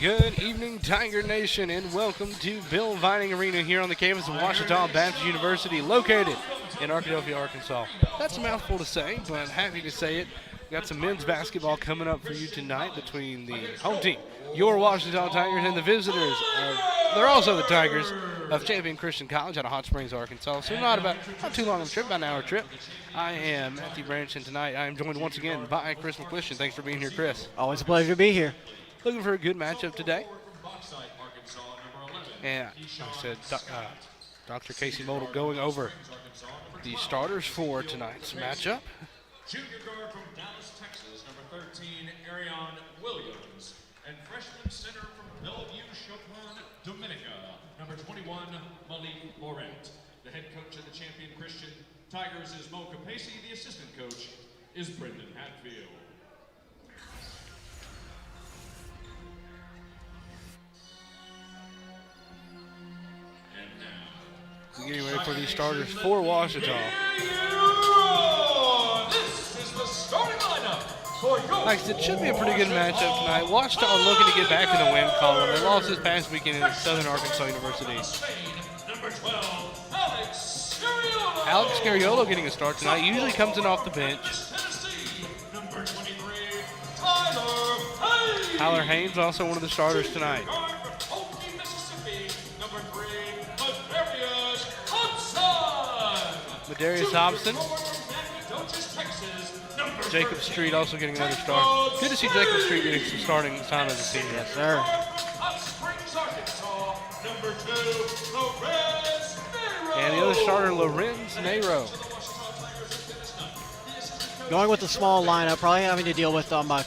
Good evening, Tiger Nation, and welcome to Bill Vining Arena here on the campus of Ouachita Baptist University, located in Arkadelphia, Arkansas. That's a mouthful to say, but happy to say it. We've got some men's basketball coming up for you tonight between the home team, your Ouachita Tigers, and the visitors. They're also the Tigers of Champion Christian College out of Hot Springs, Arkansas. So not too long of a trip, about an hour trip. I am Matthew Branch, and tonight I am joined once again by Chris McQuistion. Thanks for being here, Chris. Always a pleasure to be here. Looking for a good matchup today. And like I said, Dr. Casey Model going over the starters for tonight's matchup. Junior guard from Dallas, Texas, number 13, Arion Williams. And freshman center from Bellevue, Chopin, Dominica, number 21, Malik Laurent. The head coach of the Champion Christian Tigers is Mo Capacey. The assistant coach is Brendan Hatfield. Getting ready for these starters for Ouachita. Like I said, it should be a pretty good matchup tonight. Ouachita are looking to get back in the win column. They lost this past weekend at Southern Arkansas University. Alex Scariolo getting a start tonight. Usually comes in off the bench. Tyler Haynes also one of the starters tonight. Darius Hobson. Jacob Street also getting another start. Good to see Jacob Street getting some starting time as a senior. Yes, sir. And the other starter, Lorenz Nero. Going with the small lineup, probably having to deal with probably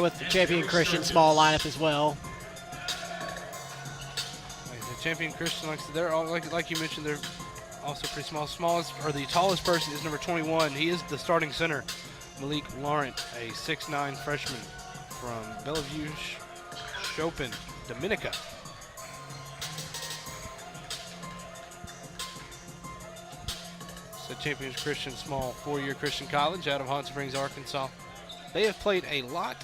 with the Champion Christian small lineup as well. The Champion Christian, they're all like you mentioned, they're also pretty small. The tallest person is number 21. He is the starting center, Malik Laurent, a 6'9" freshman from Bellevue, Chopin, Dominica. So Champions Christian small, four-year Christian college out of Hot Springs, Arkansas. They have played a lot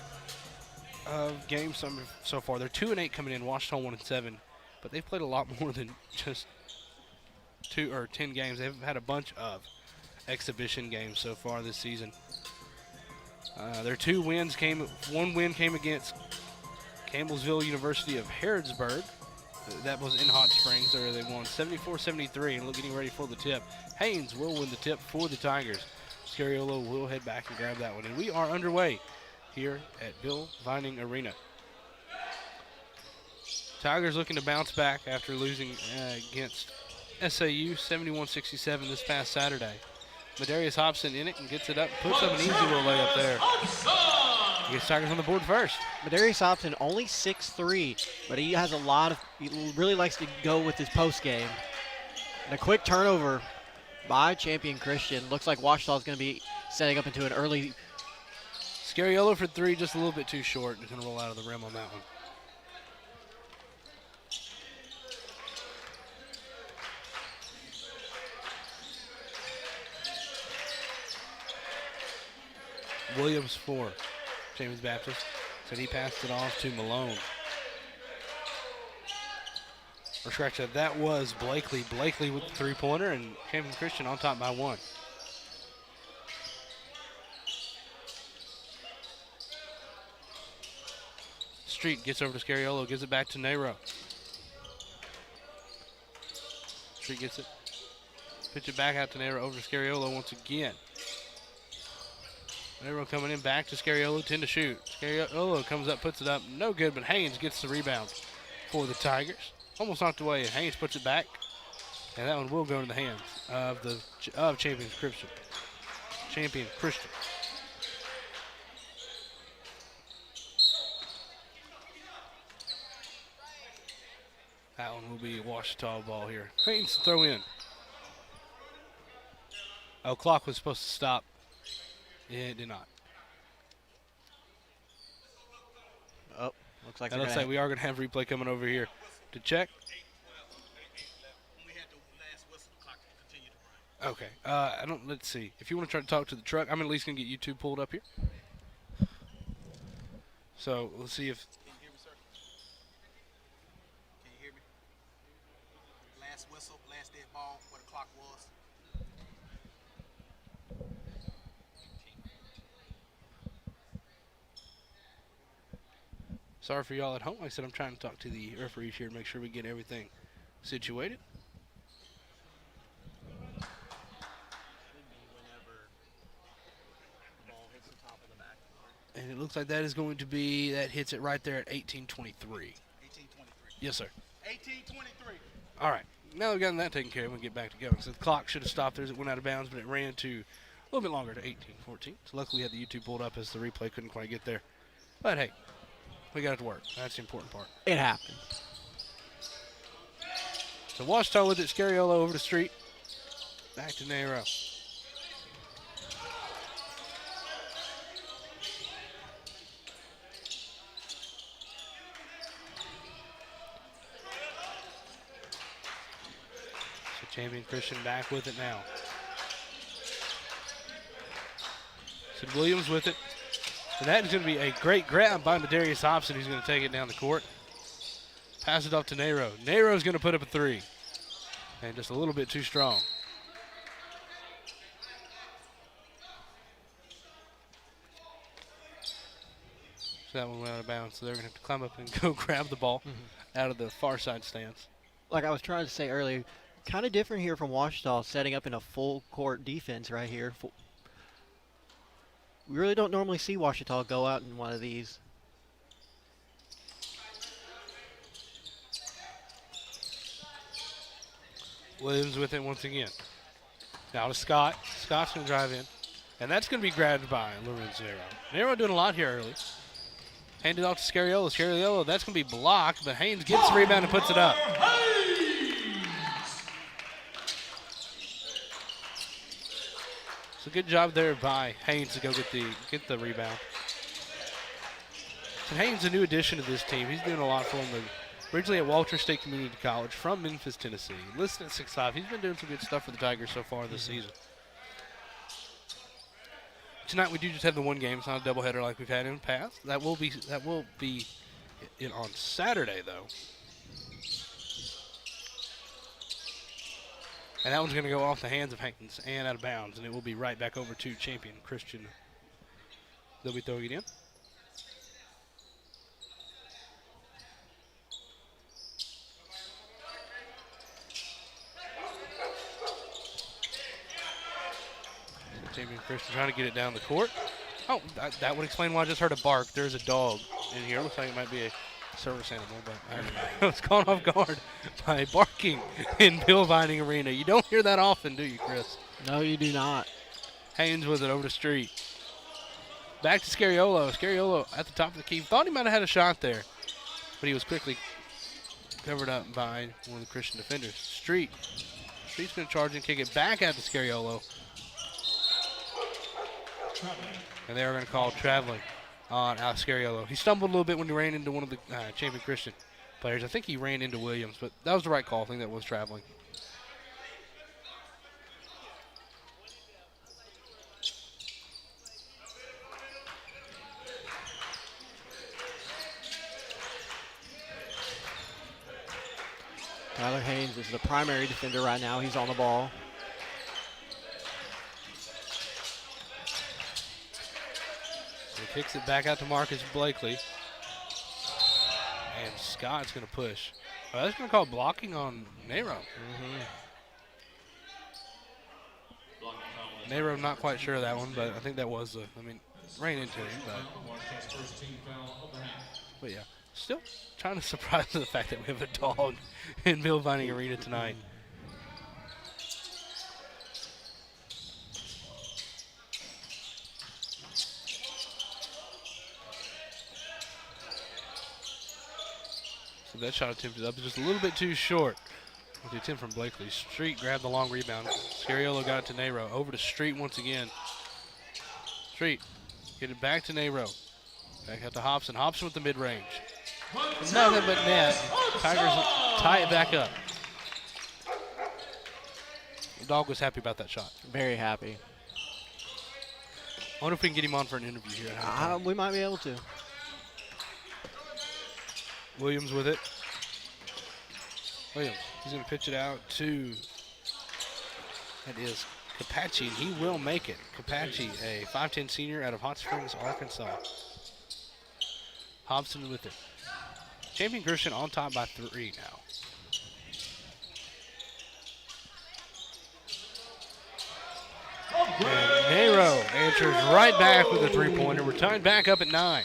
of games so far. They're 2-8 coming in, Ouachita 1-7, but they've played a lot more than just 2 or 10 games. They've had a bunch of exhibition games so far this season. Their one win came against Campbellsville University of Harrodsburg. That was in Hot Springs. They won 74-73 and getting ready for the tip. Haynes will win the tip for the Tigers. Scariolo will head back and grab that one. And we are underway here at Bill Vining Arena. Tigers looking to bounce back after losing against SAU 71-67 this past Saturday. Darius Hobson in it and gets it up, puts up an easy little layup there. Gets Tigers on the board first. Darius Hobson only 6'3", but he really likes to go with his post game. And a quick turnover by Champion Christian. Looks like Ouachita is going to be setting up into an early. Scariolo for three, just a little bit too short. He's going to roll out of the rim on that one. Williams for James Baptist. Said he passed it off to Malone. Or scratch that. That was Blakely. Blakely with the three-pointer, and Champion Christian on top by one. Street gets over to Scariolo, gives it back to Nero. Street gets it. Pitch it back out to Nero, over to Scariolo once again. Nero coming in back to Scariolo, 10 to shoot. Scariolo comes up, puts it up, no good, but Haynes gets the rebound for the Tigers. Almost knocked away, and Haynes puts it back, and that one will go into the hands of Champion Christian. Champion Christian. That one will be Ouachita ball here. Haynes throw in. Oh, clock was supposed to stop. It did not. Oh, looks like we are going to have replay coming over here to check. Okay. Let's see. If you want to try to talk to the truck, I'm at least going to get YouTube pulled up here. So let's see if Can you hear me, sir? Can you hear me? Last whistle, last dead ball, where the clock was. sorry for y'all at home. Like I said, I'm trying to talk to the referees here to make sure we get everything situated. And it looks like that is going to be, that hits it right there at 18:23. 18:23. Yes, sir. 18:23. All right. Now we've gotten that taken care of, we'll get back to going. So the clock should have stopped there as it went out of bounds, but it ran to a little bit longer to 18:14. So luckily we had the YouTube pulled up as the replay couldn't quite get there. But hey, we got it to work. That's the important part. It happened. So Ouachita with it, Scariolo over the street. Back to Nero. Champion Christian back with it now. Sid Williams with it. And that is going to be a great grab by Darius Hobson, who's going to take it down the court. Pass it off to Nero. Nero's going to put up a three. And just a little bit too strong. So that one went out of bounds, so they're going to have to climb up and go grab the ball out of the far side stance. Like I was trying to say earlier, kind of different here from Ouachita, setting up in a full court defense right here. We really don't normally see Ouachita go out in one of these. Williams with it once again. Now to Scott. Scott's going to drive in. And that's going to be grabbed by Lorenz Nero. Nero doing a lot here early. Handed off to Scariolo. Scariolo, that's going to be blocked, but Haynes gets the rebound and puts it up. So good job there by Haynes to go get the rebound. And Haynes, a new addition to this team. He's doing a lot for them. Originally at Walter State Community College from Memphis, Tennessee. Listed at 6'5". He's been doing some good stuff for the Tigers so far this season. Tonight we do just have the one game. It's not a doubleheader like we've had in the past. That will be it on Saturday though. And that one's going to go off the hands of Haynes and out of bounds, and it will be right back over to Champion Christian. They'll be throwing it in. So Champion Christian trying to get it down the court. Oh, that would explain why I just heard a bark. There's a dog in here. Looks like it might be a service animal, but I don't know. I was caught off guard by barking in Bill Vining Arena. You don't hear that often, do you, Chris? No, you do not. Haynes with it over the street. Back to Scariolo. Scariolo at the top of the key. Thought he might have had a shot there, but he was quickly covered up by one of the Christian defenders. Street's going to charge and kick it back out to Scariolo. And they are going to call traveling on Alex Scariolo. He stumbled a little bit when he ran into one of the Champion Christian players. I think he ran into Williams, but that was the right call. I think that was traveling. Tyler Haynes is the primary defender right now. He's on the ball. He kicks it back out to Marcus Blakely. And Scott's going to push. Oh, that's going to call blocking on Nero. Nero not quite sure of that one, but I think that was ran into him. But yeah, still trying to surprise the fact that we have a dog in Bill Vining Arena tonight. So that shot attempted up just a little bit too short with the attempt from Blakely. Street grabbed the long rebound. Scariolo got it to Nero. Over to Street once again. Street get it back to Nero. Back out to Hobson. Hobson with the mid-range. Nothing but net. Tigers tie it back up. The dog was happy about that shot. Very happy. I wonder if we can get him on for an interview here. We might be able to. Williams with it. Williams, he's going to pitch it out to, that is Capacci, and he will make it. Capacci, a 5'10 senior out of Hot Springs, Arkansas. Hobson with it. Champion Christian on top by 3 now. And Nero answers right back with a 3-pointer. We're tied back up at 9.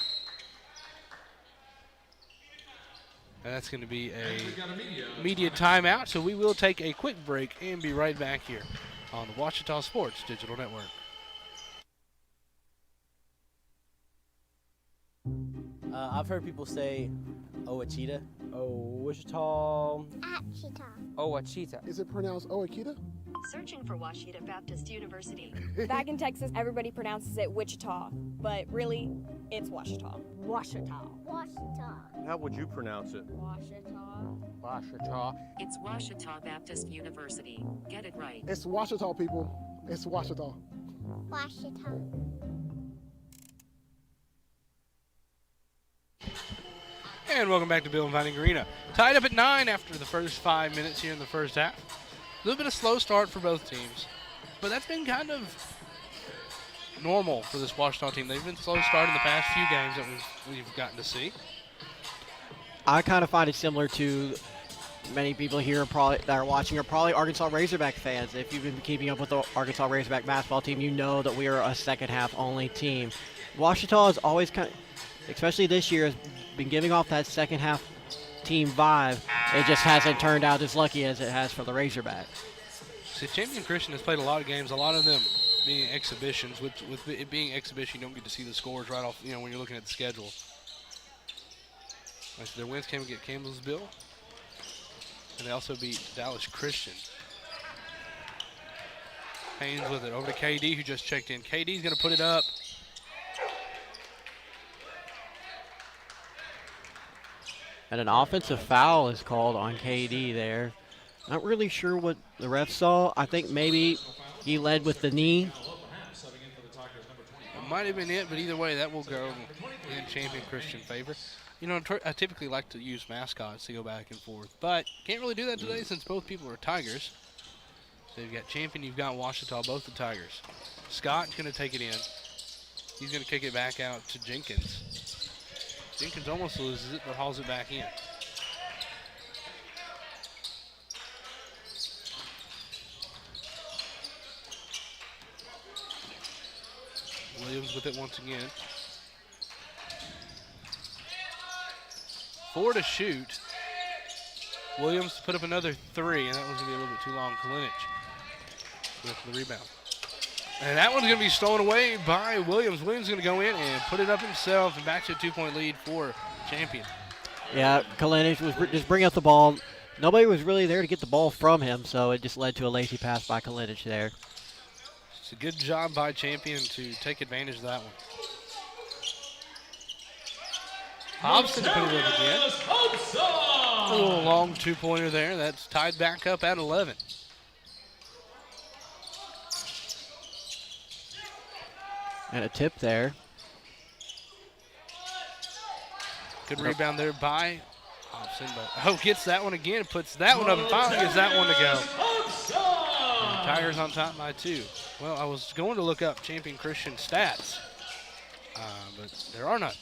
And that's going to be a media timeout, so we will take a quick break and be right back here on the Ouachita Sports Digital Network. I've heard people say Ouachita. Ouachita. Ouachita. Is it pronounced Ouachita? Searching for Ouachita Baptist University. Back in Texas, everybody pronounces it Wichita, but really, it's Ouachita. Ouachita. Ouachita. How would you pronounce it? Ouachita. Ouachita. It's Ouachita Baptist University. Get it right. It's Ouachita, people. It's Ouachita. Ouachita. And welcome back to Bill and Vining Arena. Tied up at 9 after the first 5 minutes here in the first half. A little bit of slow start for both teams, but that's been kind of normal for this Ouachita team. They've been slow starting the past few games that we've gotten to see. I kind of find it similar to many people here probably that are watching are probably Arkansas Razorback fans. If you've been keeping up with the Arkansas Razorback basketball team, you know that we are a second half only team. Ouachita is always kind of, especially this year, has been giving off that second half team vibe. It just hasn't turned out as lucky as it has for the Razorbacks. See, Champion Christian has played a lot of games, a lot of them being exhibitions. With it being exhibition, you don't get to see the scores right off, when you're looking at the schedule. Like their wins came against Campbellsville, and they also beat Dallas Christian. Haynes with it over to KD, who just checked in. KD's going to put it up. And an offensive foul is called on KD there. Not really sure what the ref saw. I think maybe he led with the knee. It might have been it, but either way, that will go in Champion Christian favor. I typically like to use mascots to go back and forth, but can't really do that today since both people are Tigers. So you've got Champion, you've got Ouachita, both the Tigers. Scott's going to take it in. He's going to kick it back out to Jenkins. Jenkins almost loses it, but hauls it back in. Williams with it once again. 4 to shoot. Williams to put up another 3, and that one's going to be a little bit too long. Kalinich with the rebound. And that one's going to be stolen away by Williams. Williams is going to go in and put it up himself and back to a 2-point lead for Champion. Yeah, Kalinich was just bringing up the ball. Nobody was really there to get the ball from him, so it just led to a lazy pass by Kalinich there. It's a good job by Champion to take advantage of that one. Hobson to put it up again. A little long 2-pointer there. That's tied back up at 11. And a tip there. Good rebound there by Hobson, but gets that one again, puts that one up, and finally gets that one to go. And Tigers on top by 2. Well, I was going to look up Champion Christian stats, but there are none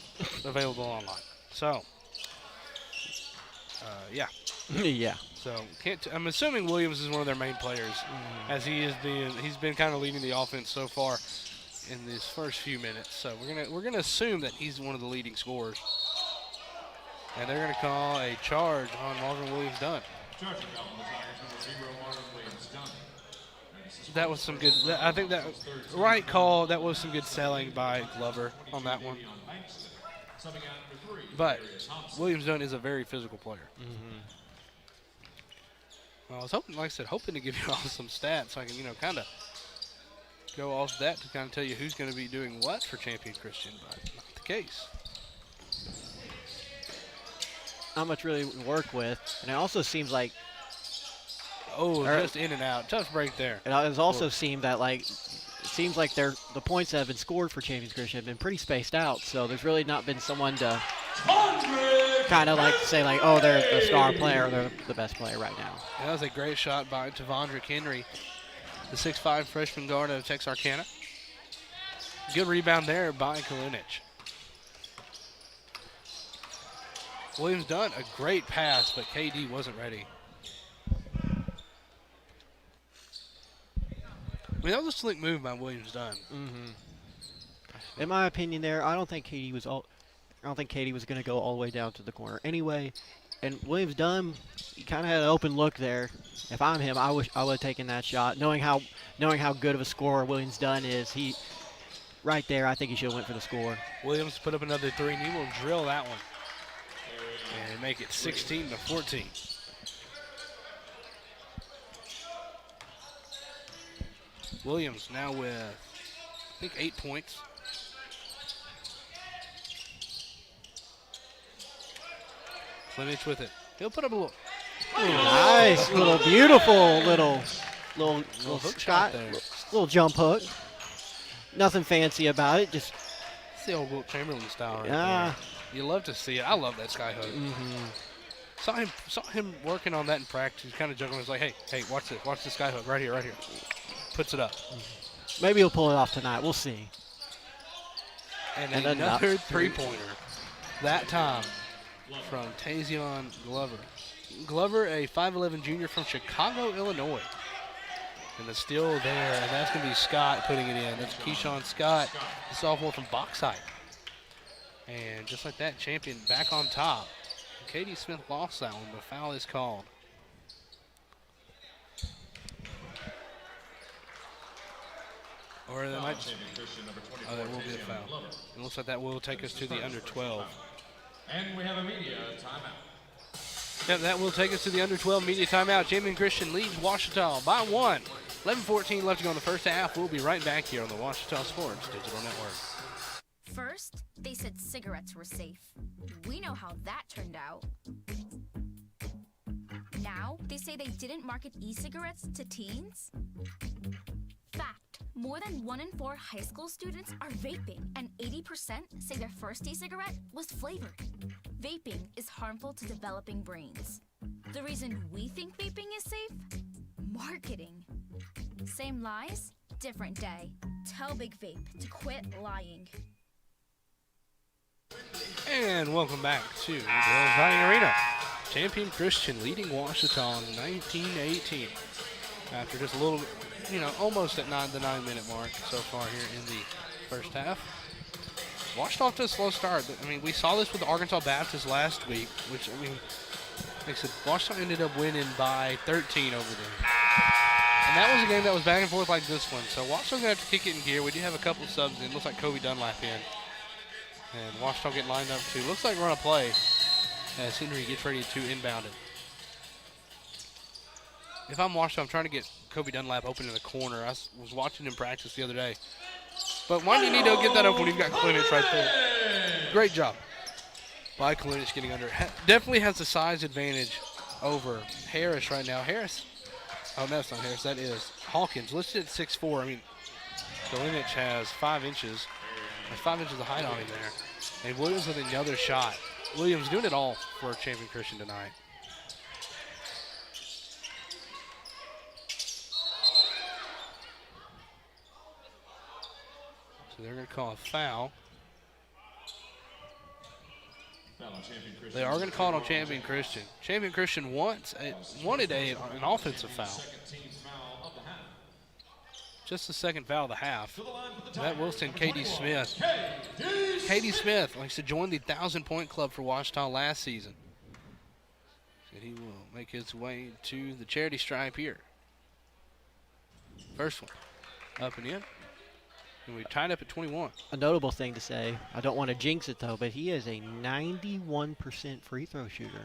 available online. So, yeah. Yeah. So I'm assuming Williams is one of their main players, as he's been kind of leading the offense so far in these first few minutes. So we're gonna assume that he's one of the leading scorers. And they're going to call a charge on Marvin Williams-Dunn. That was some good, I think that, right call, that was some good selling by Glover on that one. But Williams-Dunn is a very physical player. Well, I was hoping, like I said, hoping to give you all some stats so I can, kind of go off that to kind of tell you who's going to be doing what for Champion Christian, but not the case. Not much really to work with, and it also seems like just in and out. Tough break there. It also seemed that it seems like the points that have been scored for Champions Christian have been pretty spaced out, so there's really not been someone to kind of like to say like, oh, they're the star player, they're the best player right now. That was a great shot by Tavondrick Henry, the 6'5" freshman guard of Texarkana. Good rebound there by Kalinic. Williams Dunn, a great pass, but KD wasn't ready. I mean, that was a slick move by Williams Dunn. In my opinion, there, I don't think KD was going to go all the way down to the corner anyway. And Williams Dunn, he kind of had an open look there. If I'm him, I would have taken that shot, knowing how good of a scorer Williams Dunn is. Right there, I think he should have went for the score. Williams put up another three, and he will drill that one and make it 16-14. Williams now with, I think, 8 points. Kalinic with it. He'll put up a little. Nice, little beautiful little hook shot there. Little jump hook. Nothing fancy about it, just. It's the old Wilt Chamberlain style right Yeah. there. You love to see it. I love that sky hook. Saw him working on that in practice. He's kind of juggling. He's like, hey, watch this. Watch this sky hook right here. Puts it up. Maybe he'll pull it off tonight. We'll see. And another three-pointer. That time from Tazion Glover. Glover, a 5'11 junior from Chicago, Illinois. And the steal there, and that's going to be Scott putting it in. That's Keyshawn Scott, the sophomore from Bauxite. And just like that, Champion back on top. Katie Smith lost that one, but foul is called. Or there might there will be a foul. It looks like that will take us to the under 12. And we have a media timeout. Yep, that will take us to the under 12 media timeout. Champion Christian leads Ouachita by 1. 11:14 left to go in the first half. We'll be right back here on the Ouachita Sports Digital Network. First, they said cigarettes were safe. We know how that turned out. Now, they say they didn't market e-cigarettes to teens. Fact, more than 1 in 4 high school students are vaping, and 80% say their first e-cigarette was flavored. Vaping is harmful to developing brains. The reason we think vaping is safe? Marketing. Same lies, different day. Tell Big Vape to quit lying. And welcome back to the Vining Arena. Champion Christian leading Ouachita 19-18. After just a little, almost at the 9-minute mark so far here in the first half. Ouachita off to a slow start. I mean, we saw this with Arkansas Baptist last week, which, like I said, Ouachita ended up winning by 13 over them. And that was a game that was back and forth like this one. So Ouachita's going to have to kick it in gear. We do have a couple of subs in. Looks like Kobe Dunlap in. And Ouachita getting lined up too. Looks like run a play as Henry gets ready to inbound it. If I'm Ouachita, I'm trying to get Kobe Dunlap open in the corner. I was watching him practice the other day. But why do you need to get that open when you've got Kalinic right there? Great job by Kalinic getting under. Definitely has the size advantage over Harris right now. Harris, oh, that's not Harris. That is Hawkins, listed at 6'4". I mean, Kalinic has 5 inches. There's 5 inches of height on him there. And Williams with another shot. Williams doing it all for Champion Christian tonight. So they're going to call a foul. They are going to call it on Champion Christian. Champion Christian wanted an offensive foul. Just the second foul of the half. That will send Katie Smith. Katie Smith, like I said, joined the 1,000-point club for Ouachita last season. So he will make his way to the charity stripe here. First one, up and in. And we tied up at 21. A notable thing to say, I don't want to jinx it though, but he is a 91% free throw shooter.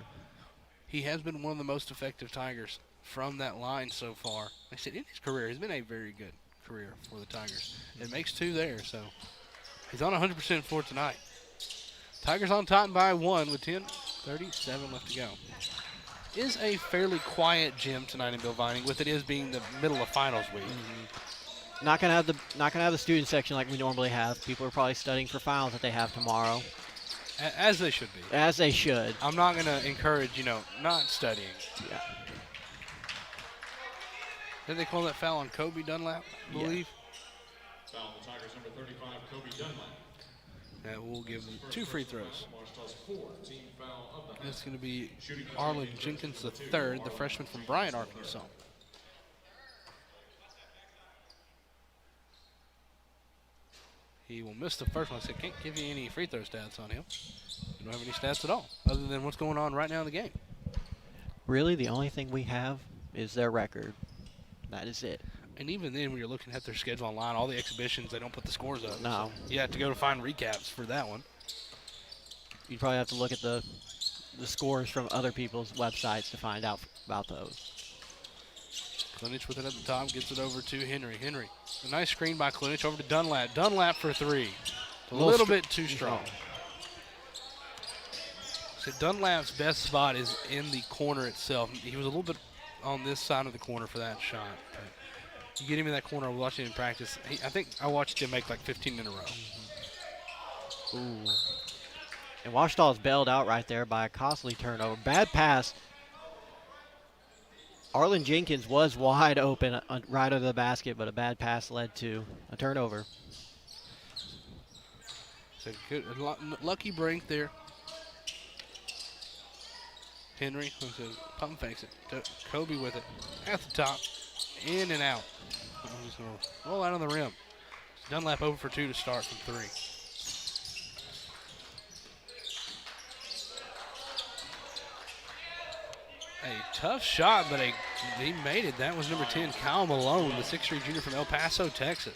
He has been one of the most effective Tigers from that line so far. Like I said, in his career, he's been a very good career for the Tigers. It makes 2 there, so he's on 100% for tonight. Tigers on top by 1 with 10:37 left to go. Is a fairly quiet gym tonight in Bill Vining, with it is being the middle of finals week. Not gonna have the student section like we normally have. People are probably studying for finals that they have tomorrow. As they should be. As they should. I'm not going to encourage, not studying. Yeah. Did they call that foul on Kobe Dunlap, I believe? Foul on the Tigers, number 35, Kobe Dunlap. That will give them 2 free throws. Ouachita's 4th team foul of the half. That's going to be Arlen Jenkins III, the freshman from Bryant, Arkansas. He will miss the first one. I can't give you any free throw stats on him. You don't have any stats at all, other than what's going on right now in the game. Really, the only thing we have is their record. That is it. And even then, when you're looking at their schedule online, all the exhibitions, they don't put the scores up. No. So you have to go to find recaps for that one. You'd probably have to look at the scores from other people's websites to find out about those. Klinich with it at the top, gets it over to Henry. Henry, a nice screen by Klinich over to Dunlap. Dunlap for 3. A little bit too strong. So Dunlap's best spot is in the corner itself. He was a little bit on this side of the corner for that shot. But you get him in that corner, I was watching him practice. I think I watched him make like 15 in a row. Ooh. And Ouachita is bailed out right there by a costly turnover. Bad pass. Arlen Jenkins was wide open right under the basket, but a bad pass led to a turnover. So good, lucky break there. Henry pump fakes it. Kobe with it at the top, in and out. He's going to roll out on the rim. Dunlap over for 2 to start from 3. A tough shot, but he made it. That was number 10, Kyle Malone, the 6'3" junior from El Paso, Texas.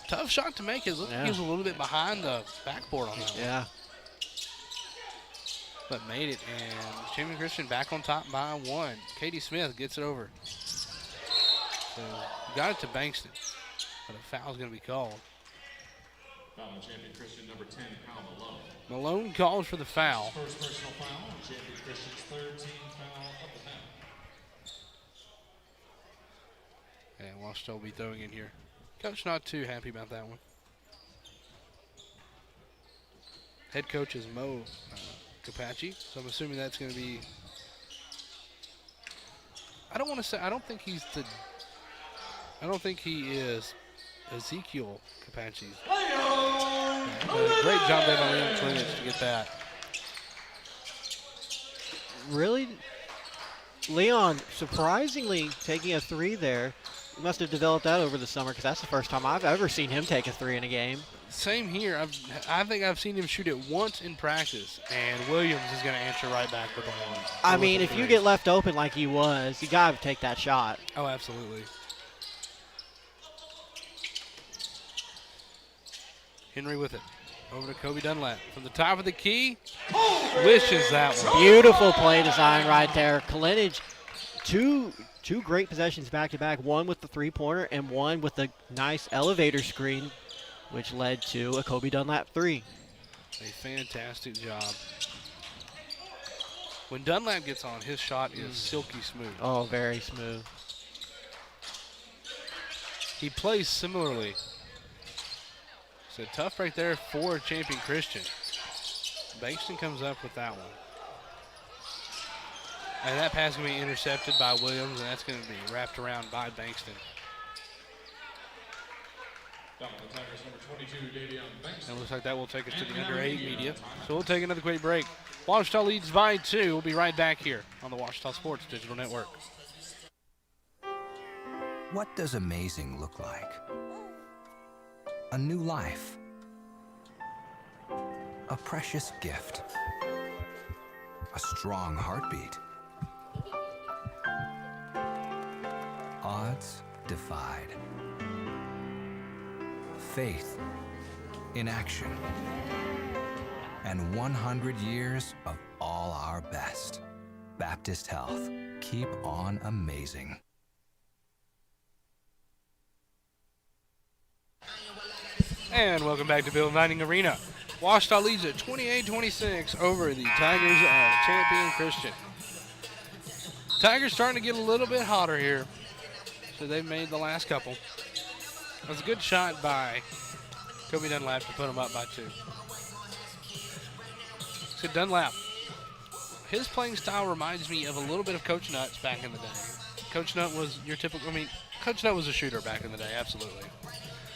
Tough shot to make. It looked like he was a little bit behind the backboard on that one. Yeah. But made it, and Champion Christian back on top by 1. Katie Smith gets it over. So got it to Bankston, but a foul's going to be called. Foul on Champion Christian, number 10, Kyle Malone. Malone called for the foul. First personal foul on Champion Christian's 3rd team foul of the half. And Ouachita will be throwing in here. Coach not too happy about that one. Head coach is Mo Capaci, so I'm assuming that's going to be. I don't want to say. I don't think he is Ezekiel Capaci's. Great job there by Leon Klinich to get that. Really, Leon surprisingly taking a 3 there. He must have developed that over the summer, because that's the first time I've ever seen him take a 3 in a game. Same here. I think I've seen him shoot it once in practice, and Williams is going to answer right back with a 1. I mean, if you get left open like he was, you got to take that shot. Oh, absolutely. Henry with it. Over to Kobe Dunlap. From the top of the key, wishes that one. Beautiful play design right there. Klinich, two great possessions back-to-back, one with the three-pointer and one with the nice elevator screen, which led to a Kobe Dunlap 3. A fantastic job. When Dunlap gets on, his shot is silky smooth. Oh, very smooth. He plays similarly. So tough right there for Champion Christian. Bankston comes up with that one. And that pass is going to be intercepted by Williams, and that's going to be wrapped around by Bankston. And it looks like that will take us to the under 8 media. So we'll take another quick break. Ouachita leads by 2. We'll be right back here on the Ouachita Sports Digital Network. What does amazing look like? A new life. A precious gift. A strong heartbeat. Odds defied. Faith in action. And 100 years of all our best. Baptist Health. Keep on amazing. And welcome back to Bill Vining Arena. Ouachita leads at 28-26 over the Tigers of Champion Christian. Tigers starting to get a little bit hotter here. So they've made the last couple. It was a good shot by Kobe Dunlap to put them up by 2. So Dunlap, his playing style reminds me of a little bit of Coach Nutt's back in the day. Coach Nutt was your typical, Coach Nutt was a shooter back in the day, absolutely.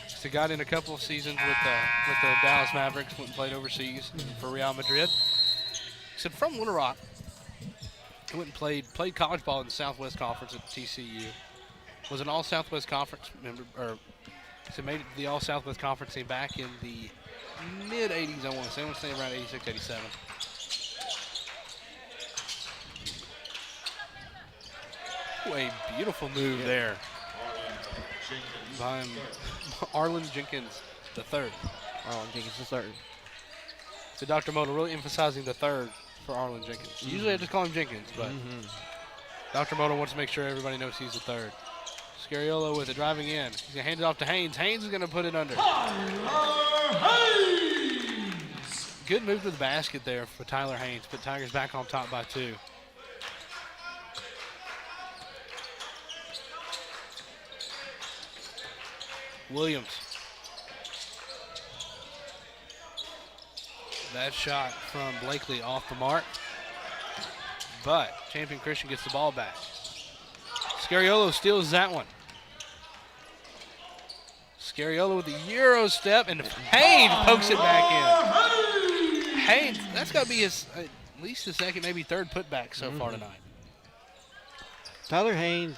So got in a couple of seasons with the Dallas Mavericks, went and played overseas for Real Madrid. So from Little Rock, he went and played college ball in the Southwest Conference at TCU. Was an All-Southwest Conference member, so made it to the All-Southwest Conference team back in the mid-'80s, I want to say around 86, 87. Ooh, a beautiful move there by Arlen Jenkins the third. Arlen Jenkins the third. So Dr. Moto really emphasizing the third for Arlen Jenkins. Usually I just call him Jenkins, but Dr. Moto wants to make sure everybody knows he's the third. Scariolo with it driving in. He's going to hand it off to Haynes. Haynes is going to put it under. Good move to the basket there for Tyler Haynes. Put Tigers back on top by 2. Williams. That shot from Blakely off the mark. But Champion Christian gets the ball back. Scariolo steals that one. Scariolo with the Euro step, and Haynes pokes it back in. Haynes, that's got to be his at least his second, maybe third putback so far tonight. Tyler Haynes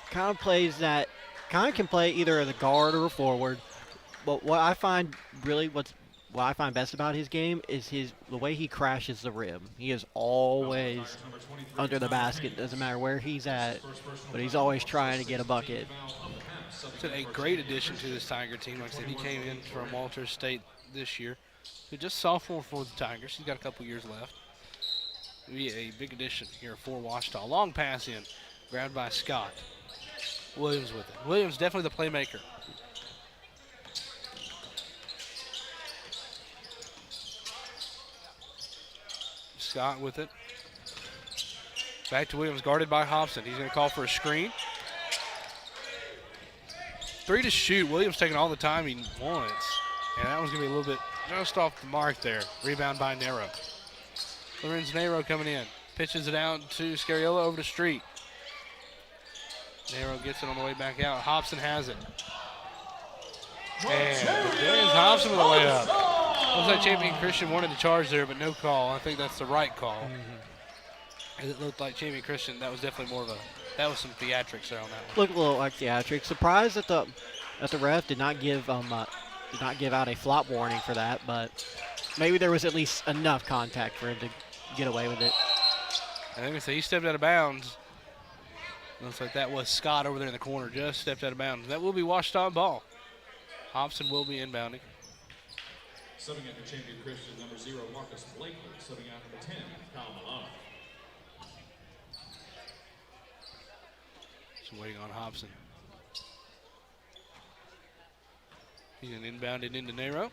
kind of plays that, kind of can play either as a guard or a forward. But what I find best about his game is the way he crashes the rim. He is always under the basket. Doesn't matter where he's at, but he's always trying to get a bucket. It's a great addition to this Tiger team. Like I said, he came in from Walters State this year. He's just sophomore for the Tigers. He's got a couple years left. It'll be a big addition here for Ouachita. Long pass in, grabbed by Scott. Williams with it. Williams definitely the playmaker. Scott with it. Back to Williams, guarded by Hobson. He's going to call for a screen. 3 to shoot. Williams taking all the time he wants. And that one's going to be a little bit just off the mark there. Rebound by Nero. Lorenz Nero coming in. Pitches it out to Scariolo over to Street. Nero gets it on the way back out. Hobson has it. And there's Hobson with a layup. Looks like Champion Christian wanted to charge there, but no call. I think that's the right call. It looked like Champion Christian, that was definitely that was some theatrics there on that one. Looked a little like theatrics. Surprised that the ref did not give out a flop warning for that, but maybe there was at least enough contact for him to get away with it. I think he stepped out of bounds. Looks like that was Scott over there in the corner, just stepped out of bounds. That will be Ouachita ball. Hobson will be inbounding. Subbing in for Champion Christian, number 0, Marcus Blakely. Subbing out number 10, Kyle Malone. Just waiting on Hobson. He's going to inbound it into Nero.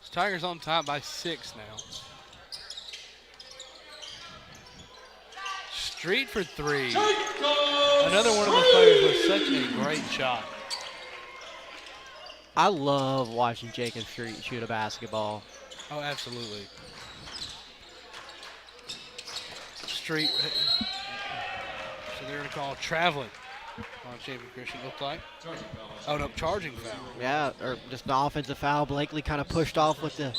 So Tigers on top by 6 now. Street for 3. Another one of those players with such a great shot. I love watching Jacob Street shoot a basketball. Oh, absolutely. Street. So they're going to call traveling on Champion Christian, looked like. Oh, no, charging foul. Yeah, or just an offensive foul. Blakely kind of pushed off with the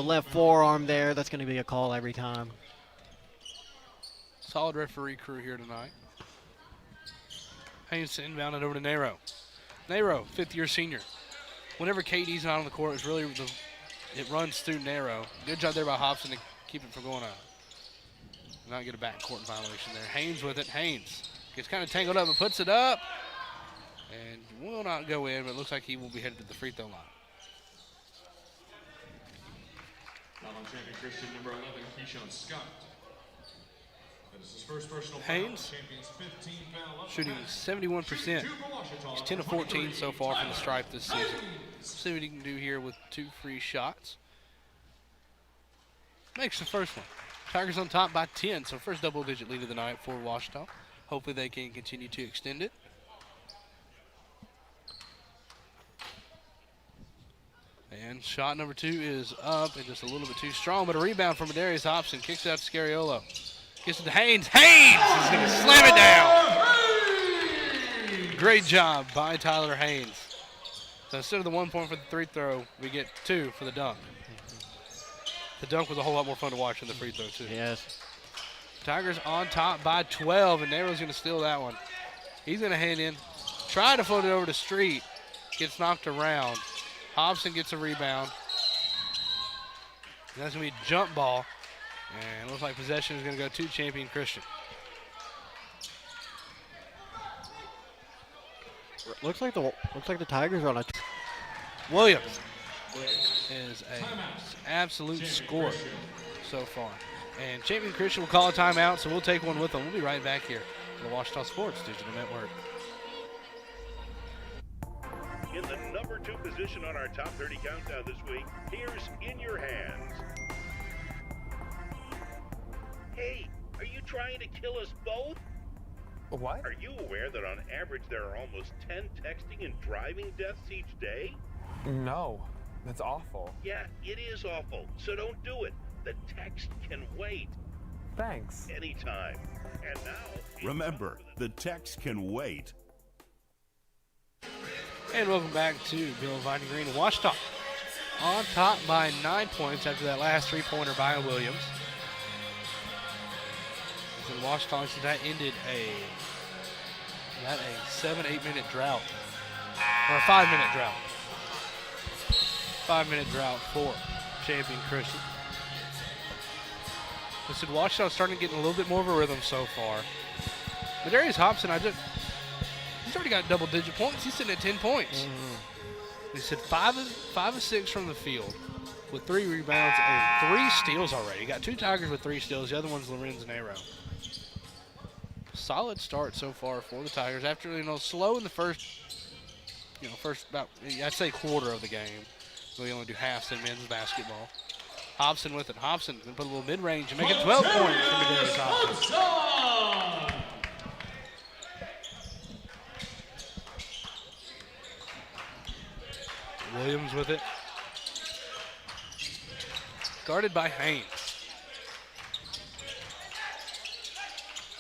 left forearm there. That's going to be a call every time. Solid referee crew here tonight. Haynes inbound it over to Nero. Nero, 5th-year senior. Whenever KD's not on the court, it's really it runs through Nero. Good job there by Hobson to keep it from going out. Not get a backcourt violation there. Haynes with it. Haynes gets kind of tangled up but puts it up. And will not go in, but it looks like he will be headed to the free throw line. Foul on Champion Christian, number 11, Keyshawn Scott. That is his first personal Haynes foul. Champion's 15 foul up shooting 71%. He's 10 of 14 so far from the stripe this season. Let's see what he can do here with 2 free shots. Makes the first one. Tigers on top by 10, so first double-digit lead of the night for Ouachita. Hopefully they can continue to extend it. Shot number 2 is up and just a little bit too strong, but a rebound from Darius Hobson. Kicks it out to Scariolo. Gets it to Haynes. Haynes is going to slam it down. Great job by Tyler Haynes. So instead of the 1 point for the free throw, we get 2 for the dunk. The dunk was a whole lot more fun to watch than the free throw, too. Yes. Tigers on top by 12, and Nero's going to steal that one. He's going to hand in. Try to float it over to Street. Gets knocked around. Hobson gets a rebound. And that's going to be a jump ball. And it looks like possession is going to go to Champion Christian. Looks like the Tigers are on a. Williams is an absolute scorer so far. And Champion Christian will call a timeout, so we'll take one with them. We'll be right back here on the Ouachita Sports Digital Network. In the number 2 position on our top 30 countdown this week, here's In Your Hands. Hey, are you trying to kill us both? What? Are you aware that on average there are almost 10 texting and driving deaths each day? No, that's awful. Yeah, it is awful, so don't do it. The text can wait. Thanks. Anytime. And now... Remember, the text can wait. And welcome back to Bill Vining Green and Ouachita. On top by 9 points after that last three-pointer by Williams. So Ouachita, that ended a 7-8 minute drought. Or a 5-minute drought. 5-minute drought for Champion Christian. I said Ouachita's starting to get a little bit more of a rhythm so far. But Darius Hobson, he's already got double-digit points. He's sitting at 10 points. He said 5 of 6 from the field with 3 rebounds and 3 steals already. He got 2 Tigers with 3 steals. The other one's Lorenz Nero. Solid start so far for the Tigers. After slow in the first about I'd say quarter of the game. We only do halves in men's basketball. Hobson with it. Hobson can put a little mid-range and make it 12 points for Darius Hobson. Williams with it. Guarded by Haynes.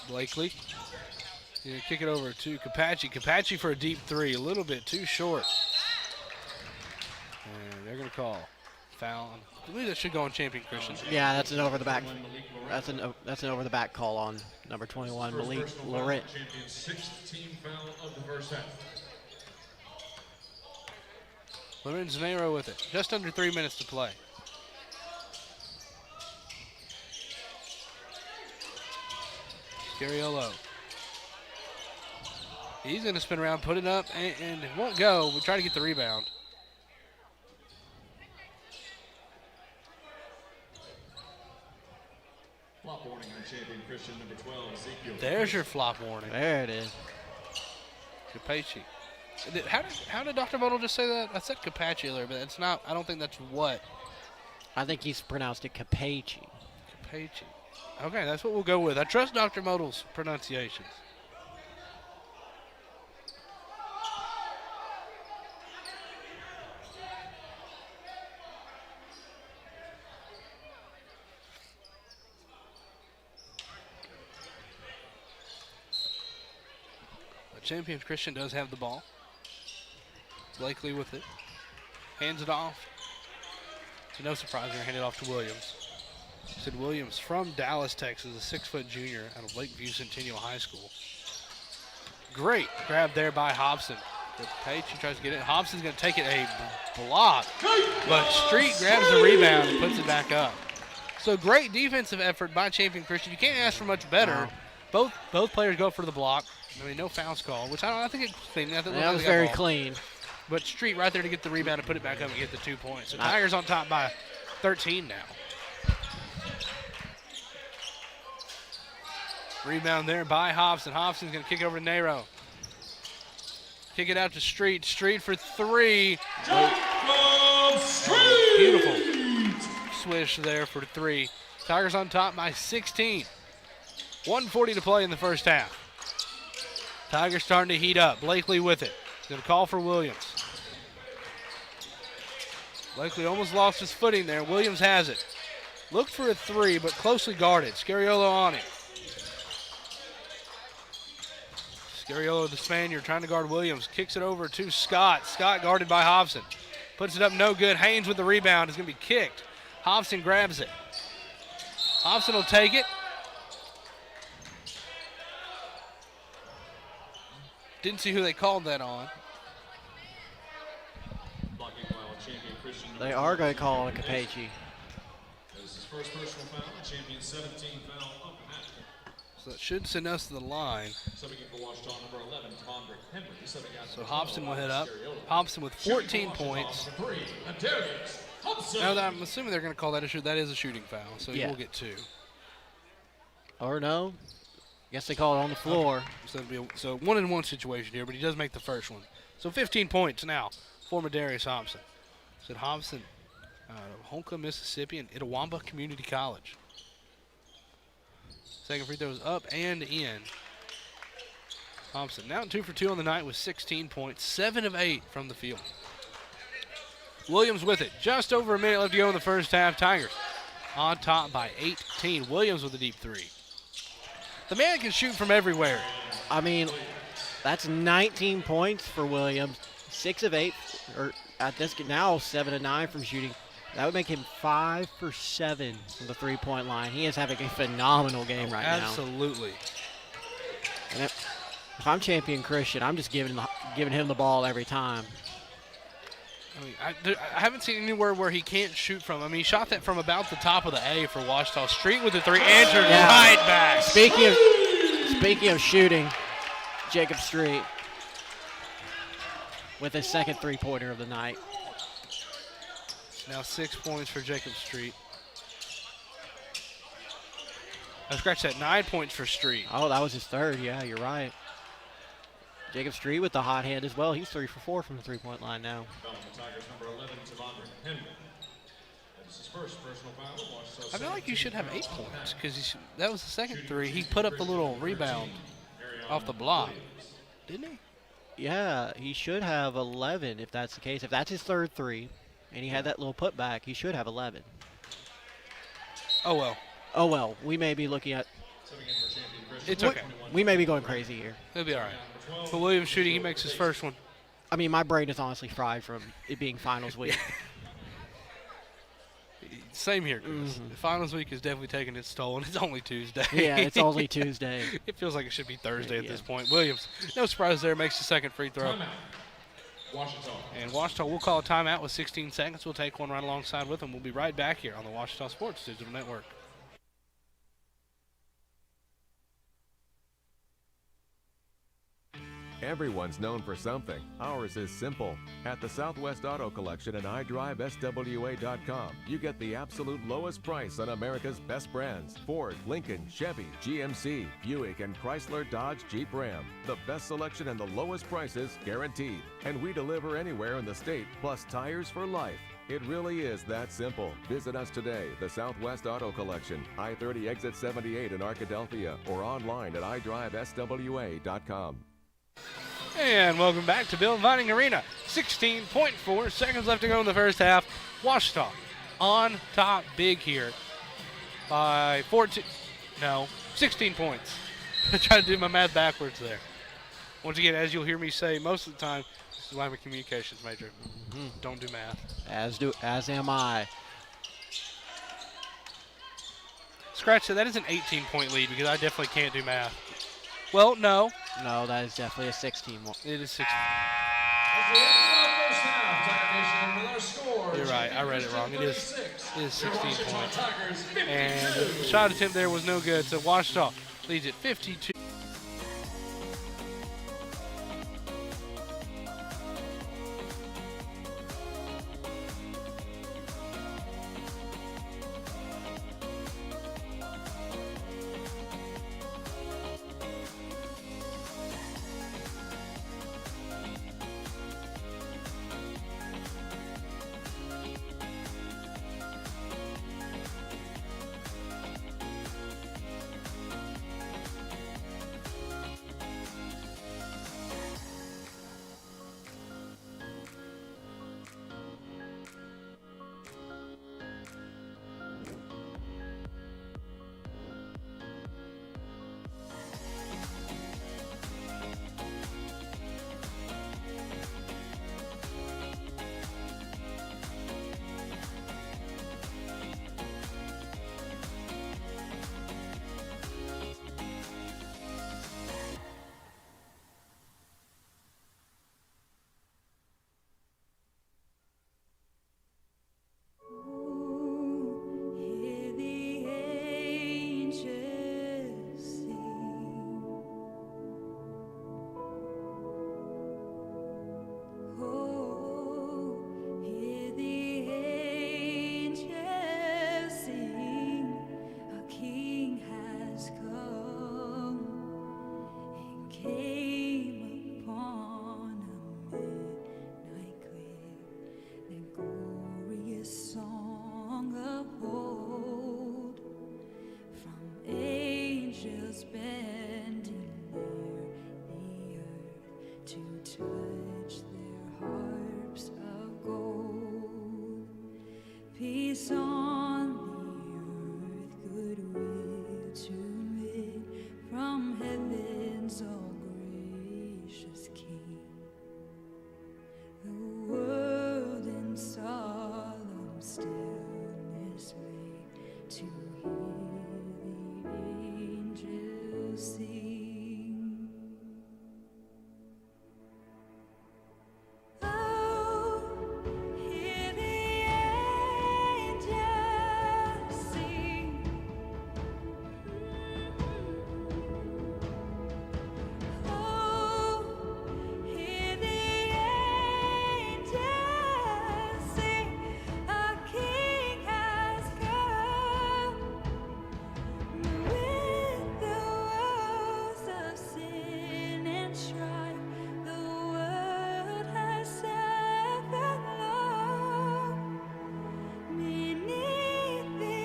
Blakely. Gonna kick it over to Capacci. Capacci for a deep 3. A little bit too short. And they're going to call foul. I believe that should go on Champion Christian. Yeah, that's an over the back. That's an over the back call on number 21, Malik Laurent. 6th team foul of the first half. Lorenz Nero with it. Just under 3 minutes to play. Scariolo. He's going to spin around, put it up, and it won't go. We'll try to get the rebound. Flop warning on Champion Christian number 12, Ezekiel. There's your flop warning. There it is. Capacci. How did Dr. Model just say that? I said Capacci earlier, but it's not. I don't think that's what. I think he's pronounced it Capacci. Capacci. Okay, that's what we'll go with. I trust Dr. Modal's pronunciations. Champion Christian does have the ball. Blakely with it. Hands it off. So no surprise, they're going to hand it off to Williams. Sid Williams from Dallas, Texas, a 6-foot junior out of Lakeview Centennial High School. Great grab there by Hobson. Page, he tries to get it. Hobson's going to take it a block, but Street grabs the rebound and puts it back up. So great defensive effort by Champion Christian. You can't ask for much better. Wow. Both players go for the block. I mean, no fouls call, which I think it's clean. That was very clean. But Street right there to get the rebound and put it back up and get the 2 points. So Tigers on top by 13 now. Rebound there by Hobson. Hobson's going to kick it over to Nero. Kick it out to Street. Street for 3. Beautiful swish there for 3. Tigers on top by 16. 1:40 to play in the first half. Tigers starting to heat up. Blakely with it. He's going to call for Williams. Blakely almost lost his footing there. Williams has it. Looked for a three, but closely guarded. Scariolo on it. Scariolo, the Spaniard, trying to guard Williams. Kicks it over to Scott. Scott guarded by Hobson. Puts it up, no good. Haynes with the rebound. Is going to be kicked. Hobson grabs it. Hobson will take it. Didn't see who they called that on. They are going to call it a Capaci. This is his first personal foul, champion 17 foul up and at. So that should send us to the line. Subbing in for Ouachita, number 11, Tondrick Henry. Subbing out So Hobson will head up. Hobson with 14 points. Now that I'm assuming they're going to call that a shoot. That is a shooting foul, so he will get 2. Or no. Guess they call it on the floor. So it'll be a 1-and-1 situation here, but he does make the first one. So 15 points now for Darius Hobson. Said Hobson, Honka, Mississippi, and Itawamba Community College. Second free throw is up and in. Hobson now 2 for 2 on the night with 16 points, 7 of 8 from the field. Williams with it. Just over a minute left to go in the first half. Tigers on top by 18. Williams with a deep 3. The man can shoot from everywhere. I mean, that's 19 points for Williams. 6 of 8, or at this now 7 of 9 from shooting. That would make him 5 for 7 from the three-point line. He is having a phenomenal game right now. Absolutely. And if I'm champion Christian, I'm just giving him the ball every time. I mean, I haven't seen anywhere where he can't shoot from. I mean, he shot that from about the top of the A for Ouachita. Street with the 3, answered right back. Speaking of shooting, Jacob Street with his second three-pointer of the night. Now 6 points for Jacob Street. I scratched that, 9 points for Street. Oh, that was his third. Yeah, you're right. Jacob Street with the hot hand as well. He's 3 for 4 from the three-point line now. I feel like you should have 8 points because that was the second 3. He put up the little rebound off the block, didn't he? Yeah, he should have 11 if that's the case. If that's his third 3, and he had that little putback, he should have 11. Oh, well. Oh, well. We may be looking at... It's okay. We may be going crazy here. He'll be all right. But Williams shooting, he makes his first one. I mean, my brain is honestly fried from it being finals week. Same here, Chris. The finals week is definitely taking its toll, and it's only Tuesday. Yeah, it's only Tuesday. It feels like it should be Thursday at this point. Williams, no surprise there, makes the second free throw. And Ouachita will call a timeout with 16 seconds. We'll take one right alongside with them. We'll be right back here on the Ouachita Sports Digital Network. Everyone's known for something. Ours is simple. At the Southwest Auto Collection and iDriveSWA.com, you get the absolute lowest price on America's best brands. Ford, Lincoln, Chevy, GMC, Buick, and Chrysler, Dodge, Jeep, Ram. The best selection and the lowest prices guaranteed. And we deliver anywhere in the state, plus tires for life. It really is that simple. Visit us today, the Southwest Auto Collection, I-30 exit 78 in Arkadelphia, or online at iDriveSWA.com. And welcome back to Bill Vining Arena. 16.4 seconds left to go in the first half. Ouachita on top big here by 16 points. I tried to do my math backwards there. Once again, as you'll hear me say most of the time, this is why I'm a communications major. Don't do math. As am I. Scratch that. That is an 18-point lead because I definitely can't do math. Well, no. No, that is definitely a 16. It is 16. You're right. I read it wrong. It is 16 points. And the shot attempt there was no good. So Ouachita leads at 52. came upon a midnight clear, that glorious song of old, from angels bending near the earth to touch their harps of gold. Peace on the earth, goodwill to men, from heaven's all gracious King. The world in solemn stillness lay to hear the angels sing. Oh, hear the angels sing. Oh, hear the angels sing. A King has come. With the woes of sin and strife, the world has suffered long. Beneath the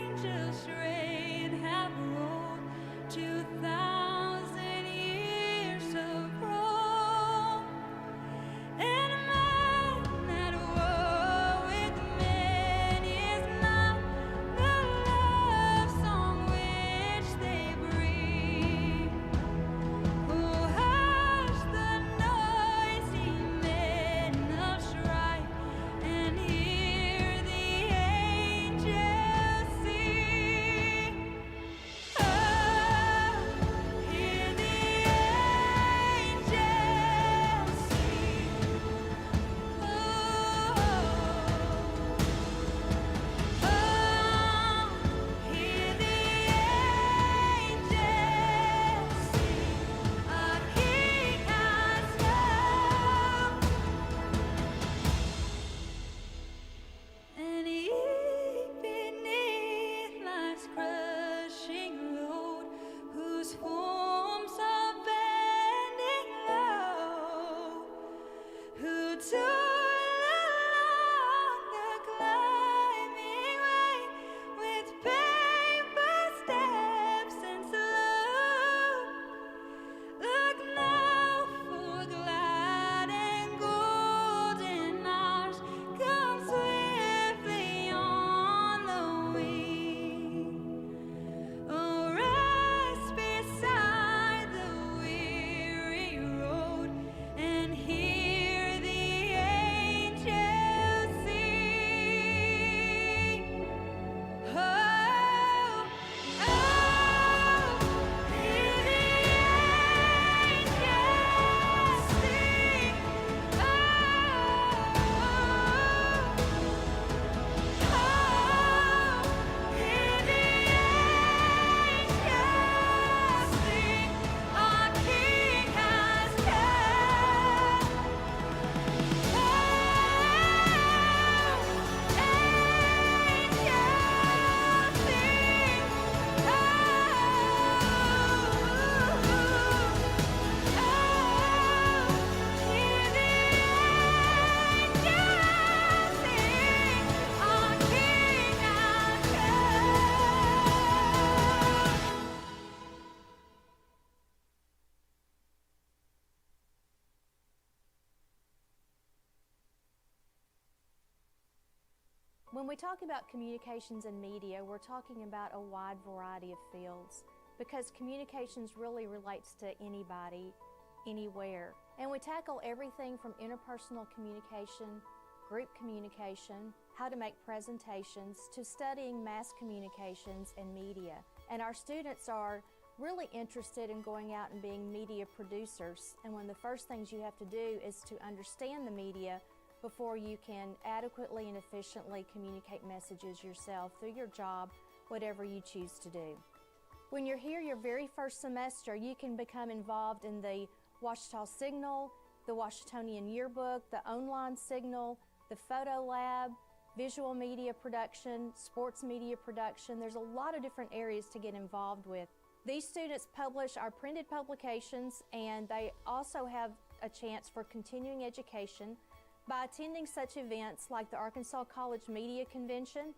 angels' reign have rolled 2,000 years of wrong. And man at war with man is not the love song which they breathe. Oh, hush the noisy men of strife, and hear the angels sing. Oh, hear the angels sing. Oh, hear the angels sing. A King has come. And he beneath life's crushing load, whose forms are bending low, who toil along the climbing way with painful steps and slow. Look now, for glad and golden hours come swiftly on the wing. Oh, rest beside the weary road and hear the angels sing. Oh, oh, hear the angels sing. Oh, hear the angels sing. Our King has come. When we talk about communications and media, we're talking about a wide variety of fields because communications really relates to anybody, anywhere. And we tackle everything from interpersonal communication, group communication, how to make presentations, to studying mass communications and media. And our students are really interested in going out and being media producers. And one of the first things you have to do is to understand the media before you can adequately and efficiently communicate messages yourself through your job, whatever you choose to do. When you're here your very first semester, you can become involved in the Ouachita Signal, the Ouachitonian Yearbook, the Online Signal, the Photo Lab, visual media production, sports media production. There's a lot of different areas to get involved with. These students publish our printed publications, and they also have a chance for continuing education by attending such events like the Arkansas College Media Convention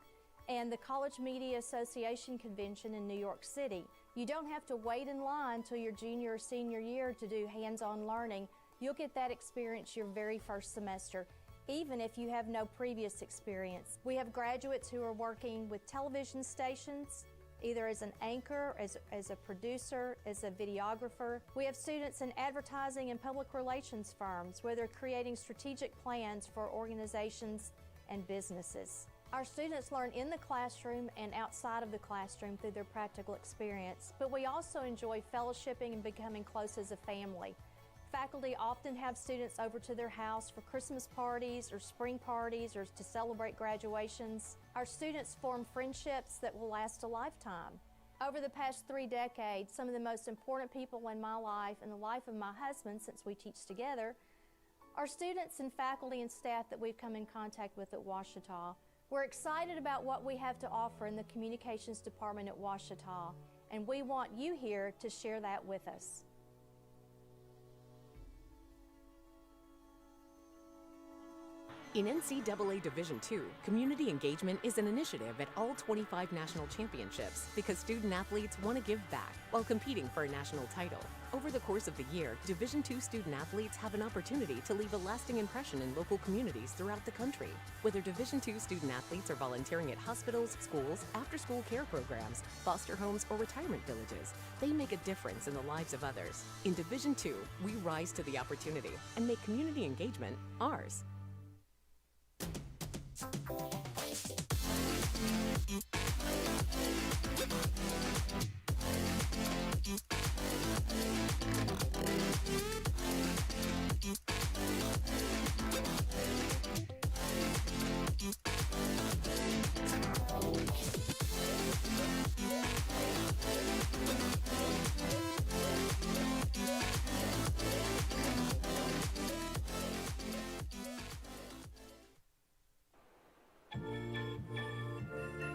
and the College Media Association Convention in New York City. You don't have to wait in line till your junior or senior year to do hands-on learning. You'll get that experience your very first semester, even if you have no previous experience. We have graduates who are working with television stations, either as an anchor, as a producer, as a videographer. We have students in advertising and public relations firms where they're creating strategic plans for organizations and businesses. Our students learn in the classroom and outside of the classroom through their practical experience, but we also enjoy fellowshipping and becoming close as a family. Faculty often have students over to their house for Christmas parties or spring parties or to celebrate graduations. Our students form friendships that will last a lifetime. Over the past 3 decades, some of the most important people in my life and the life of my husband, since we teach together, are students and faculty and staff that we've come in contact with at Ouachita. We're excited about what we have to offer in the communications department at Ouachita, and we want you here to share that with us. In NCAA Division II, community engagement is an initiative at all 25 national championships because student athletes want to give back while competing for a national title. Over the course of the year, Division II student athletes have an opportunity to leave a lasting impression in local communities throughout the country. Whether Division II student athletes are volunteering at hospitals, schools, after-school care programs, foster homes, or retirement villages, they make a difference in the lives of others. In Division II, we rise to the opportunity and make community engagement ours.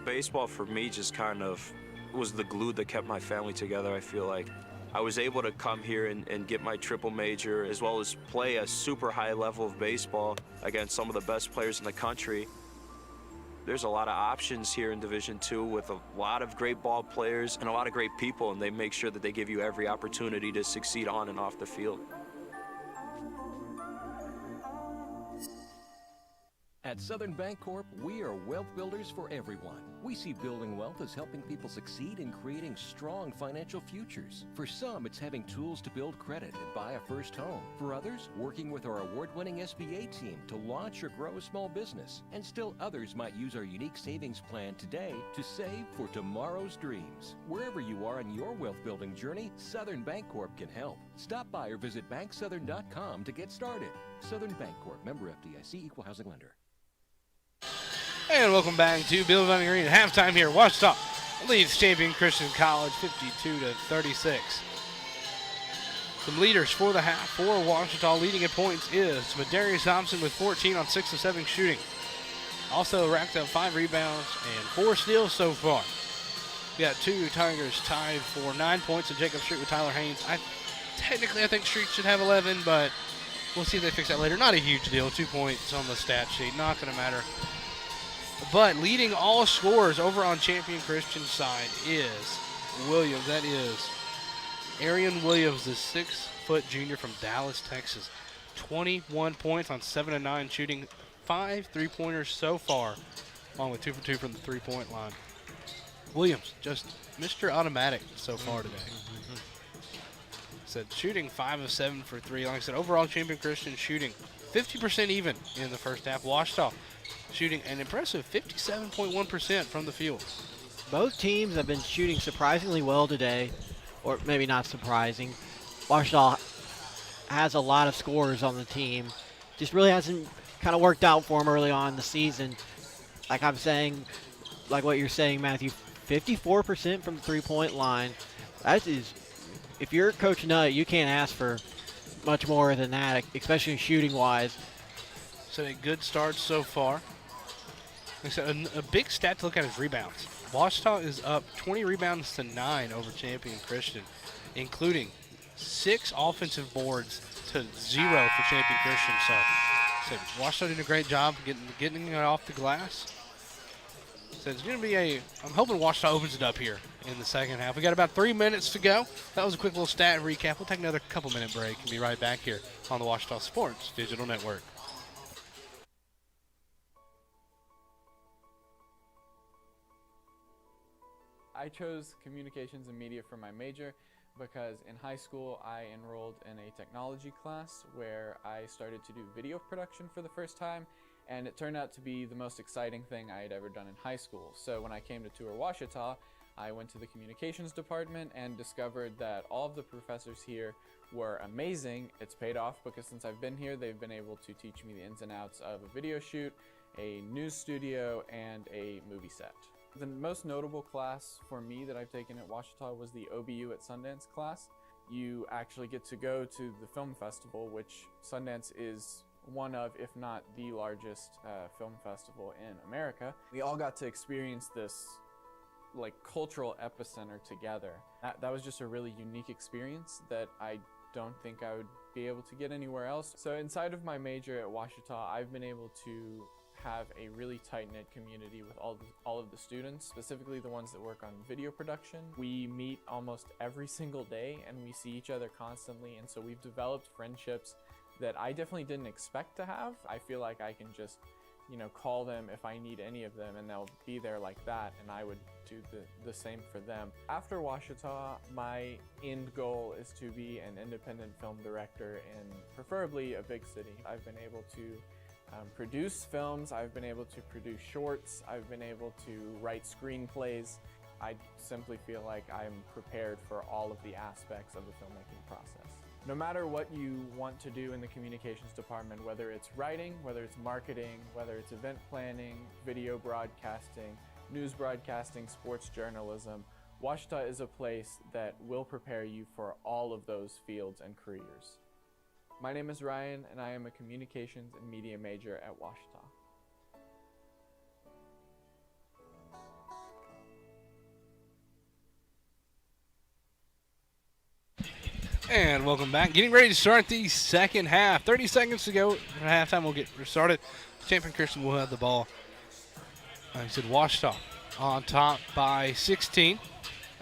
Baseball for me just kind of was the glue that kept my family together. I feel like I was able to come here and get my triple major as well as play a super high level of baseball against some of the best players in the country. There's a lot of options here in Division II with a lot of great ball players and a lot of great people, and they make sure that they give you every opportunity to succeed on and off the field. At Southern Bancorp, we are wealth builders for everyone. We see building wealth as helping people succeed in creating strong financial futures. For some, it's having tools to build credit and buy a first home. For others, working with our award-winning SBA team to launch or grow a small business. And still others might use our unique savings plan today to save for tomorrow's dreams. Wherever you are in your wealth building journey, Southern Bancorp can help. Stop by or visit banksouthern.com to get started. Southern Bancorp, member FDIC, equal housing lender. And welcome back to Bill Van Green at halftime here. Ouachita leads Champion Christian College 52-36. Some leaders for the half for Ouachita leading in points is Madarius Thompson with 14 on 6 of 7 shooting. Also racked up 5 rebounds and 4 steals so far. We got 2 Tigers tied for 9 points and Jacob Street with Tyler Haynes. I think Street should have 11, but we'll see if they fix that later. Not a huge deal. 2 points on the stat sheet. Not going to matter. But leading all scorers over on Champion Christian's side is Williams. That is Arian Williams, the 6-foot junior from Dallas, Texas. 21 points on 7 of 9 shooting, 5 3-pointers so far, along with 2 for 2 from the 3-point line. Williams, just Mr. Automatic so far today. Said shooting 5 of 7 for 3. Like I said, overall Champion Christian shooting 50% even in the first half. Ouachita shooting an impressive 57.1% from the field. Both teams have been shooting surprisingly well today, or maybe not surprising. Ouachita has a lot of scorers on the team. Just really hasn't kind of worked out for them early on in the season. Like I'm saying, like what you're saying, Matthew, 54% from the 3-point line. That is, if you're Coach Nutt, you can't ask for much more than that, especially shooting-wise. So a good start so far. Like I said, a big stat to look at is rebounds. Ouachita is up 20 rebounds to 9 over Champion Christian, including 6 offensive boards to 0 for Champion Christian. So Ouachita did a great job getting it off the glass. So it's going to be I'm hoping Ouachita opens it up here in the second half. We got about 3 minutes to go. That was a quick little stat recap. We'll take another couple-minute break and be right back here on the Ouachita Sports Digital Network. I chose communications and media for my major because in high school I enrolled in a technology class where I started to do video production for the first time, and it turned out to be the most exciting thing I had ever done in high school. So when I came to tour Ouachita, I went to the communications department and discovered that all of the professors here were amazing. It's paid off because since I've been here, they've been able to teach me the ins and outs of a video shoot, a news studio, and a movie set. The most notable class for me that I've taken at Ouachita was the OBU at Sundance class. You actually get to go to the film festival, which Sundance is one of, if not the largest film festival in America. We all got to experience this like cultural epicenter together. That was just a really unique experience that I don't think I would be able to get anywhere else. So inside of my major at Ouachita, I've been able to have a really tight-knit community with all of the students, specifically the ones that work on video production. We meet almost every single day and we see each other constantly, and so we've developed friendships that I definitely didn't expect to have. I feel like I can just, call them if I need any of them and they'll be there like that, and I would do the same for them. After Ouachita, my end goal is to be an independent film director in preferably a big city. I've been able to produce films, I've been able to produce shorts, I've been able to write screenplays. I simply feel like I'm prepared for all of the aspects of the filmmaking process. No matter what you want to do in the communications department, whether it's writing, whether it's marketing, whether it's event planning, video broadcasting, news broadcasting, sports journalism, Ouachita is a place that will prepare you for all of those fields and careers. My name is Ryan, and I am a communications and media major at Ouachita. And welcome back. Getting ready to start the second half. 30 seconds to go at halftime. We'll get started. Champion Christian will have the ball. Like I said, Ouachita on top by 16.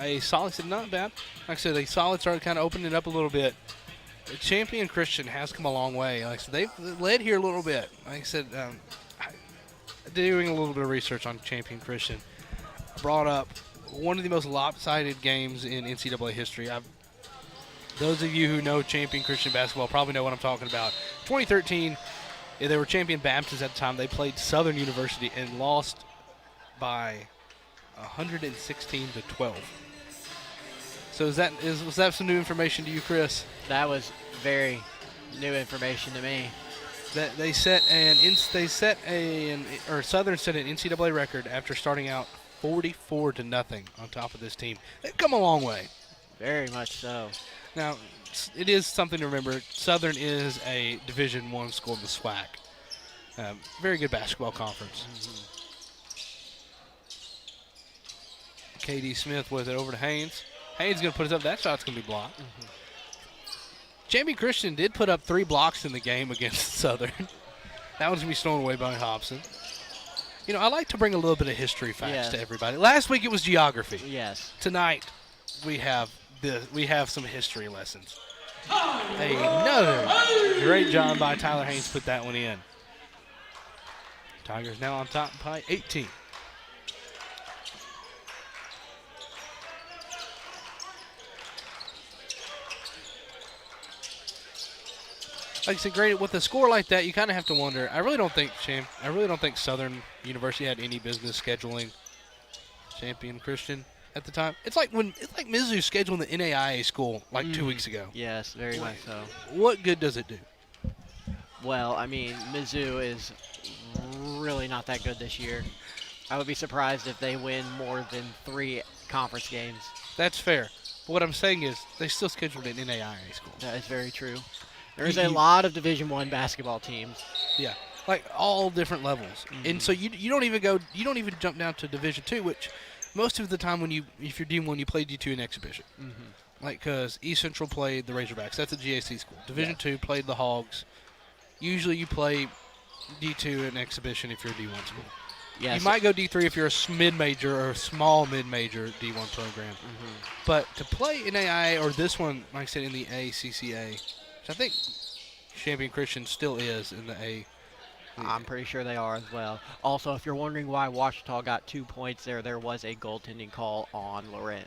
A solid, not bad. Like I said, a solid started kind of opening it up a little bit. Champion Christian has come a long way. Like I said, they've led here a little bit. Like I said, doing a little bit of research on Champion Christian, brought up one of the most lopsided games in NCAA history. Those of you who know Champion Christian basketball probably know what I'm talking about. 2013, they were Champion Baptist at the time. They played Southern University and lost by 116 to 12. So was that some new information to you, Chris? That was very new information to me. That Southern set an NCAA record after starting out 44-0 on top of this team. They've come a long way. Very much so. Now, it is something to remember. Southern is a Division I school in the SWAC. Very good basketball conference. KD Smith with it over to Haynes. Haynes going to put it up. That shot's going to be blocked. Champion Christian did put up 3 blocks in the game against Southern. That one's going to be stolen away by Hobson. I like to bring a little bit of history facts to everybody. Last week it was geography. Yes. Tonight we have some history lessons. Another great job by Tyler Haynes put that one in. Tigers now on top by 18. Like I said, great with a score like that, you kind of have to wonder. I really don't think Southern University had any business scheduling Champion Christian at the time. It's like Mizzou scheduling the NAIA school 2 weeks ago. Yes, very much so. What good does it do? Well, I mean, Mizzou is really not that good this year. I would be surprised if they win more than 3 conference games. That's fair. But what I'm saying is they still scheduled an NAIA school. That is very true. There's a lot of Division I basketball teams. Yeah, like all different levels. And so you don't even jump down to Division II, which most of the time if you're D1, you play D2 in exhibition. Mm-hmm. Like, because East Central played the Razorbacks. That's a GAC school. Division Yeah. 2 played the Hogs. Usually you play D2 in exhibition if you're a D1 school. Yeah, you might go D3 if you're a mid-major or a small mid-major D1 program. But to play in AIA or this one, like I said, in the ACCA, which I think Champion Christian still is in the A. I'm pretty sure they are as well. Also, if you're wondering why Ouachita got 2 points there was a goaltending call on Laurent.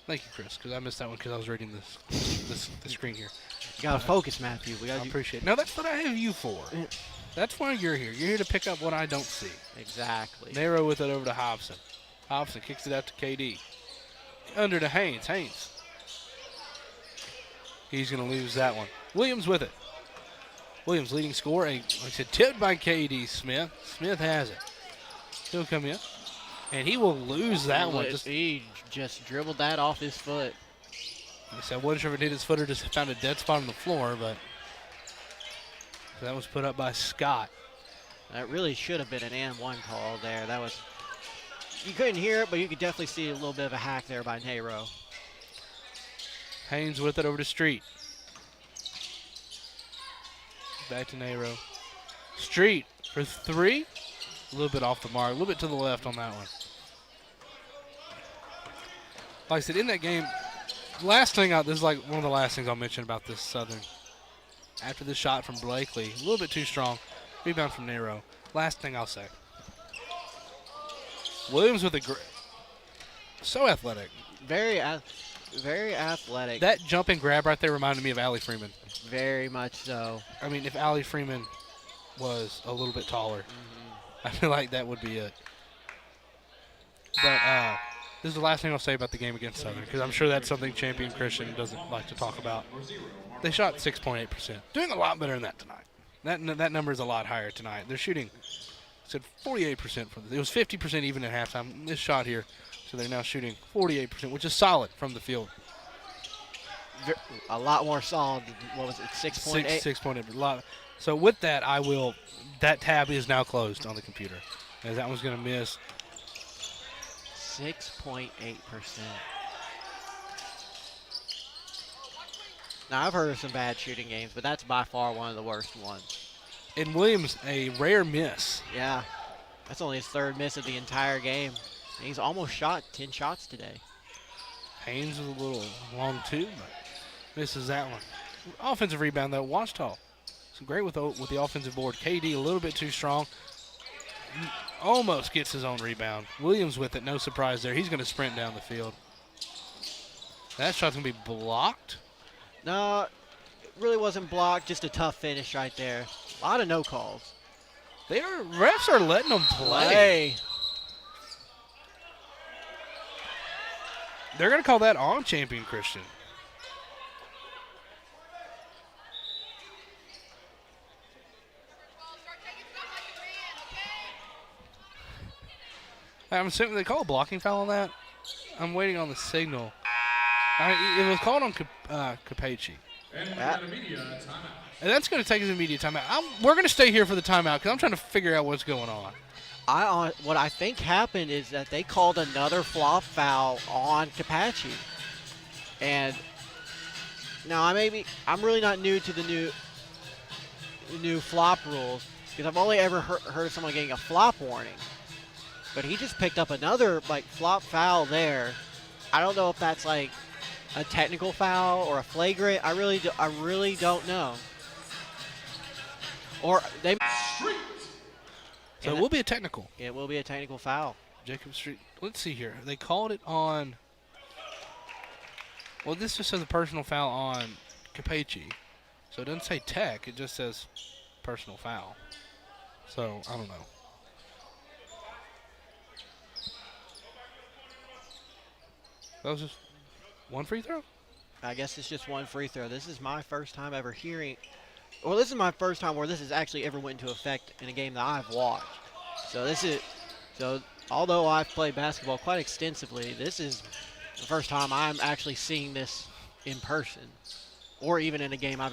Thank you, Chris, because I missed that one because I was reading the screen here. You gotta focus, Matthew. I appreciate it. No, that's what I have you for. That's why you're here. You're here to pick up what I don't see. Exactly. Narrow with it over to Hobson. Hobson kicks it out to KD. Under to Haynes. Haynes. He's going to lose that one. Williams with it. Williams leading scorer. Like I said, tipped by KD Smith. Smith has it. He'll come in. And he will lose that one. He just dribbled that off his foot. Like I said, I wasn't sure if it hit his foot or just found a dead spot on the floor, but that was put up by Scott. That really should have been an and-one call there. That was, you couldn't hear it, but you could definitely see a little bit of a hack there by Nero. Haynes with it over to Street. Back to Nero. Street for three. A little bit off the mark. A little bit to the left on that one. Like I said, in that game, this is like one of the last things I'll mention about this Southern. After the shot from Blakely, a little bit too strong. Rebound from Nero. Last thing I'll say. Williams with so athletic. Very athletic. That jump and grab right there reminded me of Allie Freeman. Very much so. I mean, if Allie Freeman was a little bit taller, I feel like that would be it. But this is the last thing I'll say about the game against Southern, because I'm sure that's something Champion Christian doesn't like to talk about. They shot 6.8%. Doing a lot better than that tonight. That number is a lot higher tonight. They're shooting, I said 48% from it was 50% even at halftime. This shot here, so they're now shooting 48%, which is solid from the field. A lot more solid. What was it? 6.8. 6.8. A lot. So with that, that tab is now closed on the computer, as that one's going to miss. 6.8%. Now, I've heard of some bad shooting games, but that's by far one of the worst ones. And Williams, a rare miss. Yeah. That's only his third miss of the entire game. And he's almost shot 10 shots today. Haynes was a little long too, but misses that one. Offensive rebound, though. Ouachita. So great with the offensive board. KD a little bit too strong. Almost gets his own rebound. Williams with it. No surprise there. He's going to sprint down the field. That shot's going to be blocked. No, it really wasn't blocked. Just a tough finish right there. A lot of no calls. Refs are letting them play. They're going to call that on Champion Christian. I'm assuming they call a blocking foul on that. I'm waiting on the signal. It was called on Capace. And we got a media timeout. And that's going to take us to media timeout. We're going to stay here for the timeout because I'm trying to figure out what's going on. What I think happened is that they called another flop foul on Capace. And now I'm really not new to the new flop rules because I've only ever heard of someone getting a flop warning. But he just picked up another flop foul there. I don't know if that's like a technical foul or a flagrant. I really don't know. Or they. So it will be a technical. It will be a technical foul. Jacob Street. Let's see here. They called it on. Well, this just says a personal foul on Capace. So it doesn't say tech. It just says personal foul. So I don't know. That was just one free throw? I guess it's just one free throw. This is my first time ever hearing. Well, this is my first time where this has actually ever went into effect in a game that I've watched. So although I've played basketball quite extensively, this is the first time I'm actually seeing this in person, or even in a game I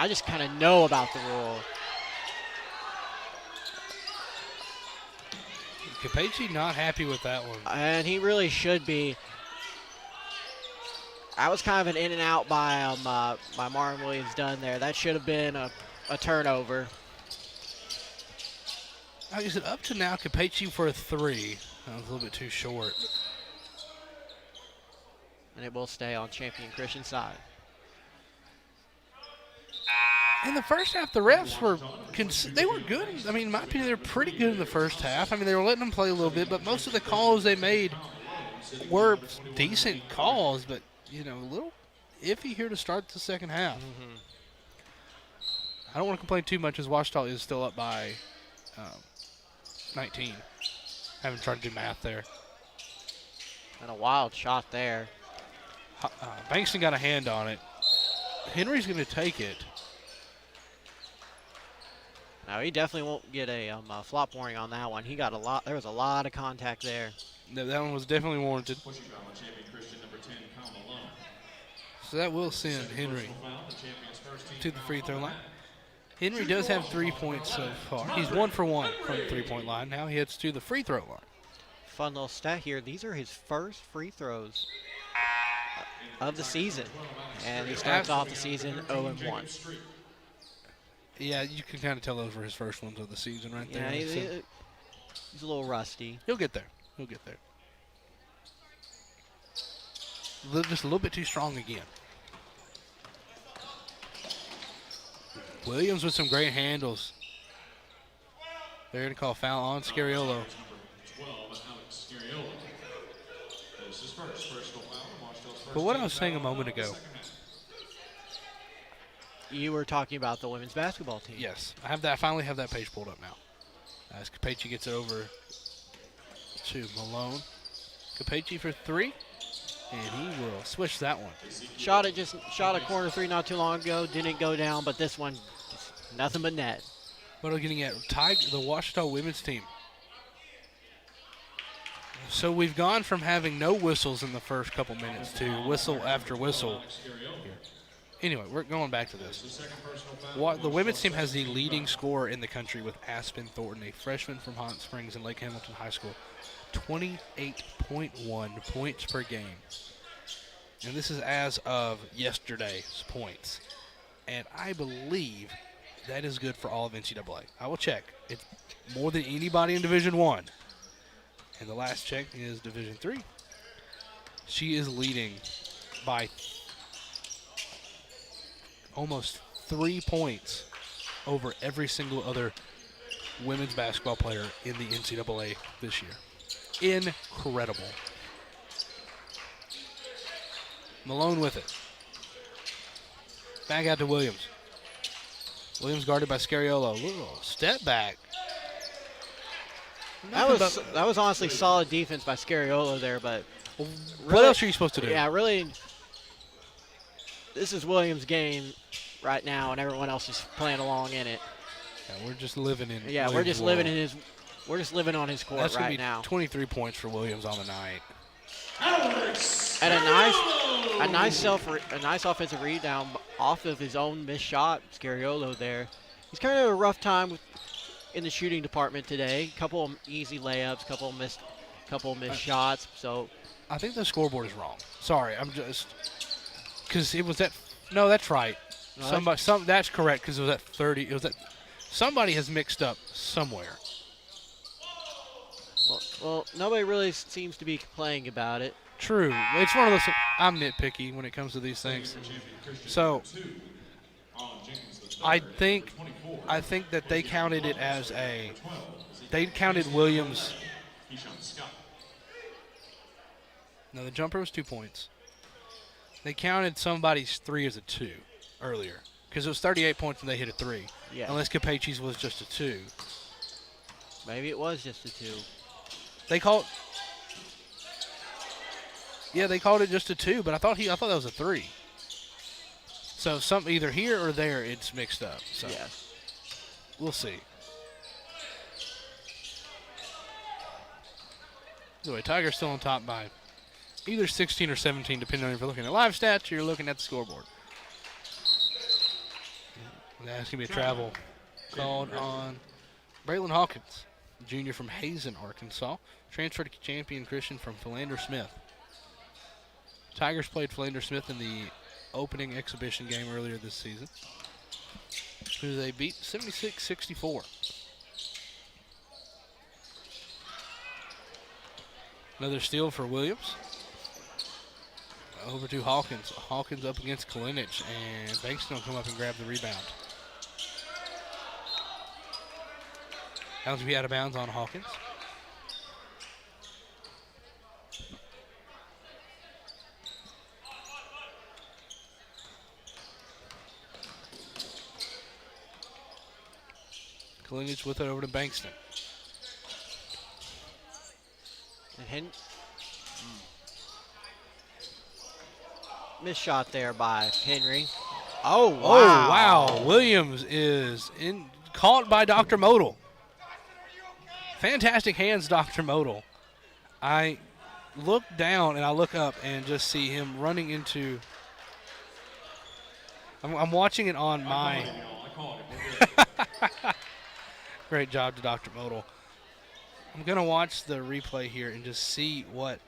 just kind of know about the rule. Capacci not happy with that one. And he really should be. That was kind of an in and out by Martin Williams Dunn there. That should have been a turnover. Like I said, up to now, Capacci for a 3. That was a little bit too short. And it will stay on Champion Christian side. In the first half, the refs were they were good. I mean, in my opinion, they were pretty good in the first half. I mean, they were letting them play a little bit, but most of the calls they made were decent calls, but, you know, a little iffy here to start the second half. I don't want to complain too much as Ouachita is still up by 19. Haven't tried to do math there. And a wild shot there. Bankston got a hand on it. Henry's going to take it. Now he definitely won't get a flop warning on that one. He got a lot. There was a lot of contact there. No, that one was definitely warranted. So that will send Henry to the free throw line. Henry does have 3 points so far. He's 1 for 1 from the three-point line. Now he heads to the free throw line. Fun little stat here. These are his first free throws of the season. And he starts off the season 0-1. Yeah, you can kind of tell those were his first ones of the season right there. Yeah, he's a little rusty. He'll get there. He'll get there. Just a little bit too strong again. Williams with some great handles. They're going to call a foul on Scariolo. But what I was saying a moment ago. You were talking about the women's basketball team. Yes, I finally have that page pulled up now. As Capacci gets it over to Malone. Capacci for 3, and he will switch that one. Shot a corner 3 not too long ago. Didn't go down, but this one, nothing but net. What are we getting at? The Ouachita women's team. So we've gone from having no whistles in the first couple minutes to whistle after whistle. Anyway, we're going back to this. The women's team has the leading scorer in the country with Aspen Thornton, a freshman from Hot Springs and Lake Hamilton High School. 28.1 points per game. And this is as of yesterday's points. And I believe that is good for all of NCAA. I will check. It's more than anybody in Division I. And the last check is Division III. She is leading by almost 3 points over every single other women's basketball player in the NCAA this year. Incredible. Malone with it. Back out to Williams. Williams guarded by Scariolo. Little step back. That was honestly solid defense by Scariolo there, but really, what else are you supposed to do? Yeah, really, this is Williams' game right now, and everyone else is playing along in it. Yeah, we're just living in. Yeah, we're just living in his. We're just living on his court That's right now. 23 points for Williams on the night. And a nice offensive rebound off of his own missed shot, Scariolo there. He's kind of a rough time in the shooting department today. Couple of easy layups, couple of missed shots. So I think the scoreboard is wrong. Sorry, I'm just because it was at. No, that's right. No, that's correct because it was at 30. It was at. Somebody has mixed up somewhere. Well, nobody really seems to be complaining about it. True. It's one of those. I'm nitpicky when it comes to these things. So I think that they counted it as a. They counted Williams. No, the jumper was 2 points. They counted somebody's 3 as a 2 earlier because it was 38 points and they hit a 3. Yeah. Unless Capacci's was just a 2. Maybe it was just a 2. They called. Yeah, they called it just a 2, but I thought that was a 3. So either here or there, it's mixed up. So yes, we'll see. Anyway, Tiger's still on top by either 16 or 17, depending on if you're looking at live stats or you're looking at the scoreboard. That's going to be a travel called on Braylon Hawkins. junior from Hazen, Arkansas. Transferred to Champion Christian from Philander Smith. Tigers played Philander Smith in the opening exhibition game earlier this season, who they beat 76-64. Another steal for Williams. Over to Hawkins. Hawkins up against Kalinich, and Bankston will come up and grab the rebound. That was be out of bounds on Hawkins. Kalinich with it over to Bankston. And missed shot there by Henry. Oh, wow. Oh, wow. Williams is caught by Dr. Modal. Fantastic hands, Dr. Modal. I look down and I look up and just see him running into. I'm watching it on my. Great job to Dr. Modal. I'm going to watch the replay here and just see what.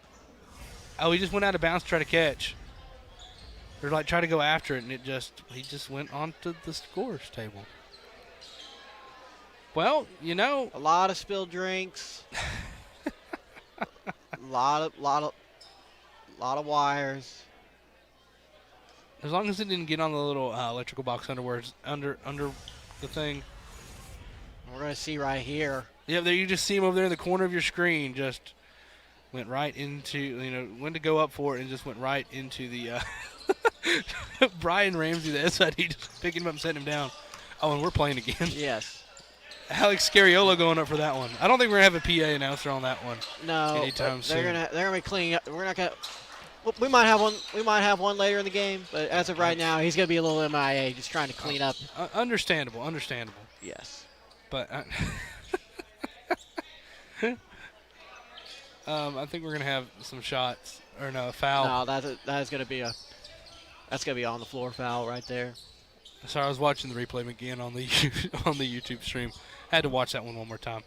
Oh, he just went out of bounds to try to catch. Or like try to go after it, and he just went onto the scores table. Well, you know, a lot of spilled drinks. lot of wires. As long as it didn't get on the little electrical box under the thing. We're gonna see right here. Yeah, there you just see him over there in the corner of your screen. Just went right into, went to go up for it and just went right into the Brian Ramsey, the SID, just picking him up and setting him down. Oh, and we're playing again. Yes. Alex Scariolo going up for that one. I don't think we're gonna have a PA announcer on that one. No, anytime soon. They're gonna be cleaning up. We're not gonna. We might have one. We might have one later in the game, but as of right now, he's gonna be a little MIA, just trying to clean up. Understandable. Yes. But I think we're gonna have some shots or no foul. No, that's gonna be on the floor foul right there. Sorry, I was watching the replay again on the YouTube stream. Had to watch that one more time.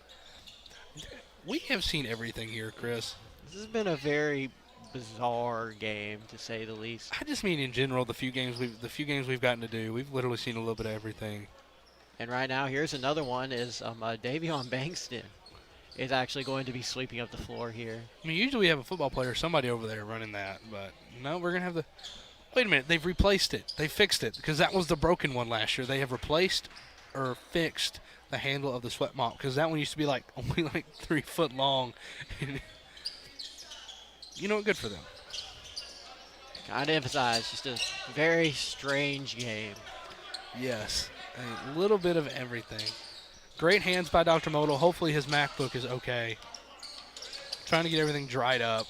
We have seen everything here, Chris. This has been a very bizarre game, to say the least. I just mean in general, the few games we've gotten to do, we've literally seen a little bit of everything. And right now, here's another one: is Davion Bankston is actually going to be sweeping up the floor here. I mean, usually we have a football player, somebody over there running that, but no, we're gonna have the. Wait a minute, they've replaced it. They fixed it because that was the broken one last year. They have replaced or fixed the handle of the sweat mop because that one used to be only 3 foot long. Good for them. Gotta emphasize, just a very strange game. Yes, a little bit of everything. Great hands by Dr. Modal. Hopefully his MacBook is okay. Trying to get everything dried up.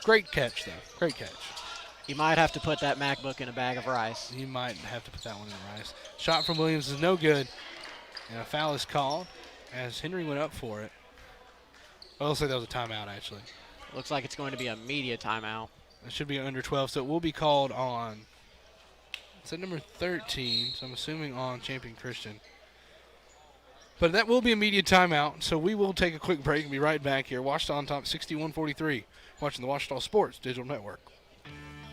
Great catch, though. Great catch. You might have to put that MacBook in a bag of rice. You might have to put that one in the rice. Shot from Williams is no good. And a foul is called as Henry went up for it. I'll say that was a timeout, actually. Looks like it's going to be a media timeout. It should be under 12, so it will be called on, it's at number 13, so I'm assuming on Champion Christian. But that will be a media timeout, so we will take a quick break and be right back here. Ouachita on top 61-43, watching the Ouachita Sports Digital Network.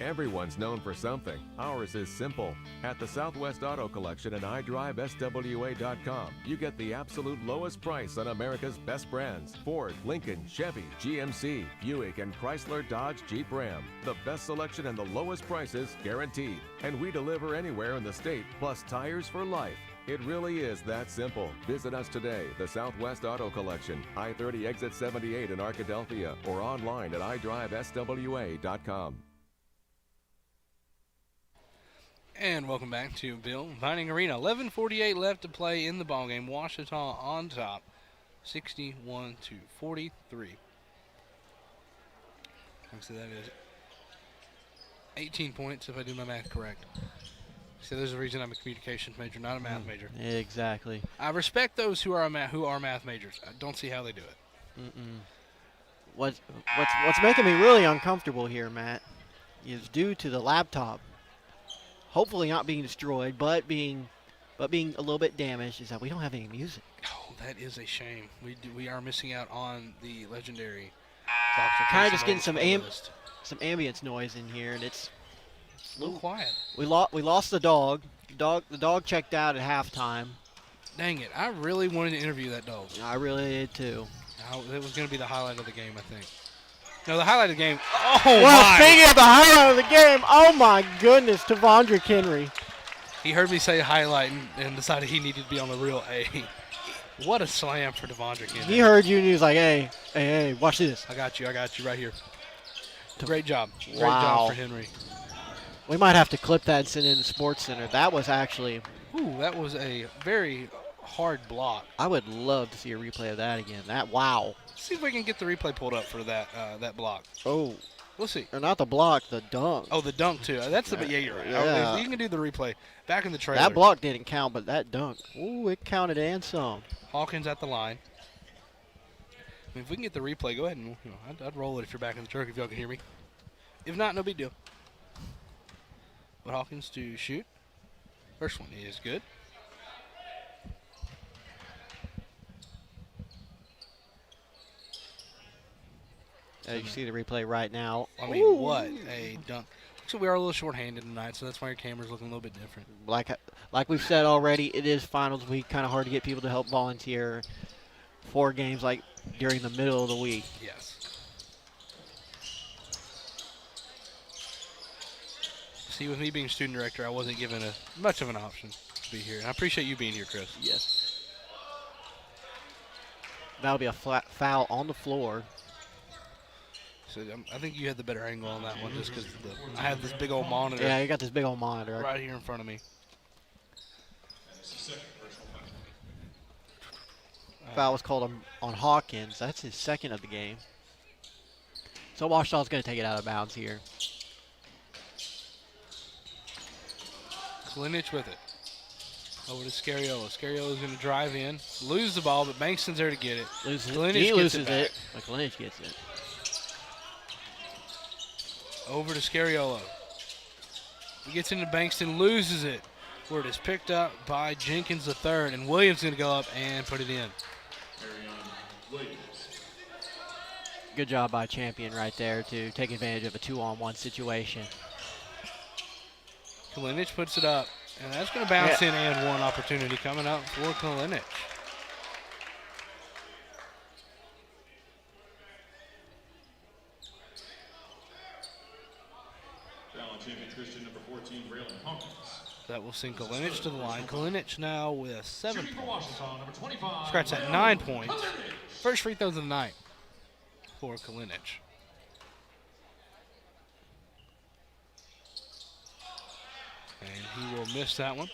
Everyone's known for something. Ours is simple. At the Southwest Auto Collection and iDriveSWA.com, you get the absolute lowest price on America's best brands: Ford, Lincoln, Chevy, GMC, Buick, and Chrysler, Dodge, Jeep, Ram. The best selection and the lowest prices guaranteed. And we deliver anywhere in the state, plus tires for life. It really is that simple. Visit us today, the Southwest Auto Collection, I-30 exit 78 in Arkadelphia, or online at iDriveSWA.com. And welcome back to Bill Vining Arena. 11:48 left to play in the ballgame. Ouachita on top, 61-43. So that is 18 points if I do my math correct. So there's a reason I'm a communications major, not a math major. Exactly. I respect those who are math majors. I don't see how they do it. What's making me really uncomfortable here, Matt, is due to the laptop. Hopefully not being destroyed, but being a little bit damaged, is that we don't have any music. Oh, that is a shame. We are missing out on the legendary Dr. Kind of Casey just getting playlist. some ambience noise in here, and it's A little quiet. we lost the dog. The dog checked out at halftime. Dang it! I really wanted to interview that dog. I really did too. It was going to be the highlight of the game, I think. No, the highlight of the game. Oh Well, my! speaking of the highlight of the game, oh my goodness, Tavondrick Henry. He heard me say highlight and decided he needed to be on the real A. What a slam for Devondrick Henry. He heard you and he was like, hey, watch this. I got you right here. Great job. Great Wow. job for Henry. We might have to clip that and send it in the Sports Center. That was actually. Ooh, that was a very hard block. I would love to see a replay of that again. Wow. See if we can get the replay pulled up for that that block. Oh. We'll see. Or not the block, the dunk. Oh, the dunk too. That's the yeah, you're right. Yeah. You can do the replay back in the trailer. That block didn't count, but that dunk, ooh, it counted and some. Hawkins at the line. I mean, if we can get the replay, go ahead and I'd roll it if you're back in the truck if y'all can hear me. If not, no big deal. But Hawkins to shoot. First one is good. As you see the replay right now. I mean, Ooh. what a dunk. So we are a little short-handed tonight, so that's why your camera's looking a little bit different. Like we've said already, it is finals week. Kind of hard to get people to help volunteer for games like during the middle of the week. Yes. See, with me being student director, I wasn't given much of an option to be here. And I appreciate you being here, Chris. Yes. That'll be a flat foul on the floor. So I think you had the better angle on that one just because I have this big old monitor. Yeah, you got this big old monitor. Right here in front of me. Foul was called on Hawkins. That's his second of the game. So Ouachita's going to take it out of bounds here. Klinich with it. Over to Scariolo. Scariolo's going to drive in, lose the ball, but Bankston's there to get it. He loses it, but Klinich gets it. Over to Scariolo. He gets into Bankston, loses it. Where it is picked up by Jenkins III, and Williams going to go up and put it in. Good job by Champion right there to take advantage of a 2-on-1 situation. Klinich puts it up, and that's going to bounce in and one opportunity coming up for Klinich. That will send Klinich to the line. Klinich now with 7 points. Scratch that, 9 points. First free throws of the night for Klinich. And he will miss that one.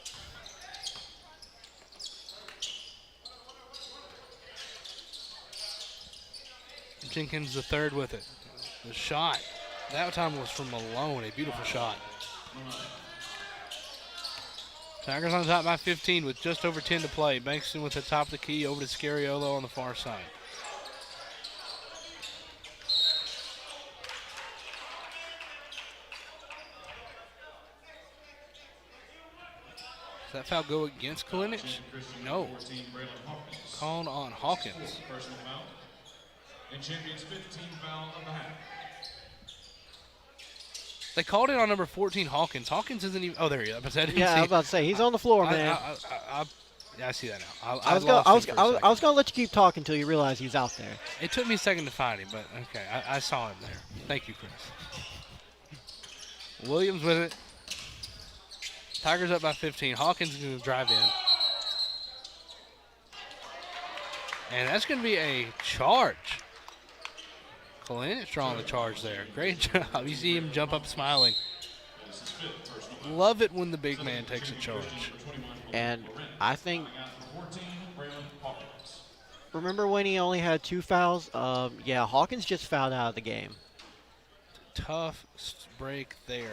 Jenkins the third with it. The shot, that time was from Malone, a beautiful shot. Tigers on top by 15 with just over 10 to play. Bankston with the top of the key over to Scariolo on the far side. Does that foul go against Klinich? No. Called on Hawkins. And Champion's 15 foul of the half. They called it on number 14, Hawkins. Hawkins isn't even. Oh, there he is. Yeah, I was about to say he's on the floor, man. I see that now. I was gonna let you keep talking until you realize he's out there. It took me a second to find him, but okay, I saw him there. Thank you, Chris. Williams with it. Tigers up by 15. Hawkins is going to drive in. And that's going to be a charge. Klinich drawing the charge there. Great job. You see him jump up smiling. Love it when the big man takes a charge. And I think, remember when he only had 2 fouls? Yeah, Hawkins just fouled out of the game. Tough break there.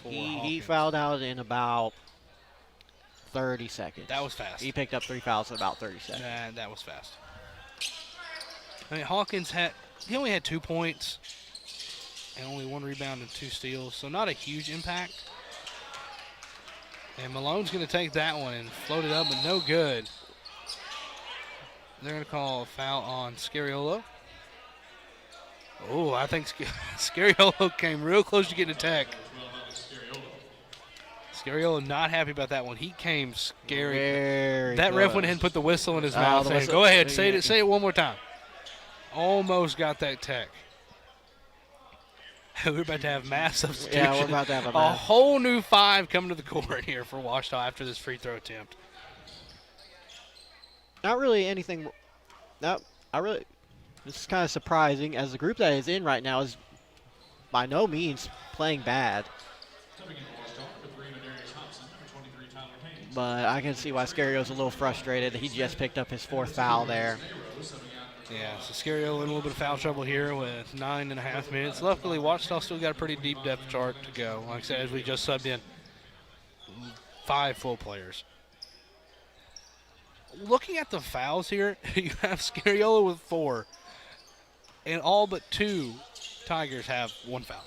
He fouled out in about 30 seconds. That was fast. He picked up 3 fouls in about 30 seconds. That was fast. I mean, Hawkins he only had 2 points and only 1 rebound and 2 steals, so not a huge impact. And Malone's going to take that one and float it up, but no good. They're going to call a foul on Scariolo. Oh, I think Scariolo came real close to getting a tech. Scariolo not happy about that one. He came scary. Very that ref close. went ahead and put the whistle in his Oh, mouth. the Saying, whistle. go ahead, say it one more time. Almost got that tech. We're about to have mass substitution. Yeah, we're about to have a a mass. whole new 5 coming to the court here for Ouachita after this free throw attempt. Not really anything. No, this is kind of surprising, as the group that is in right now is by no means playing bad. But I can see why Scario's a little frustrated. He just picked up his 4th foul there. Yeah, so Scario in a little bit of foul trouble here with 9.5 minutes. Luckily, Ouachita still got a pretty deep depth chart to go. Like I said, as we just subbed in 5 full players. Looking at the fouls here, you have Scariolo with 4, and all but 2 Tigers have 1 foul.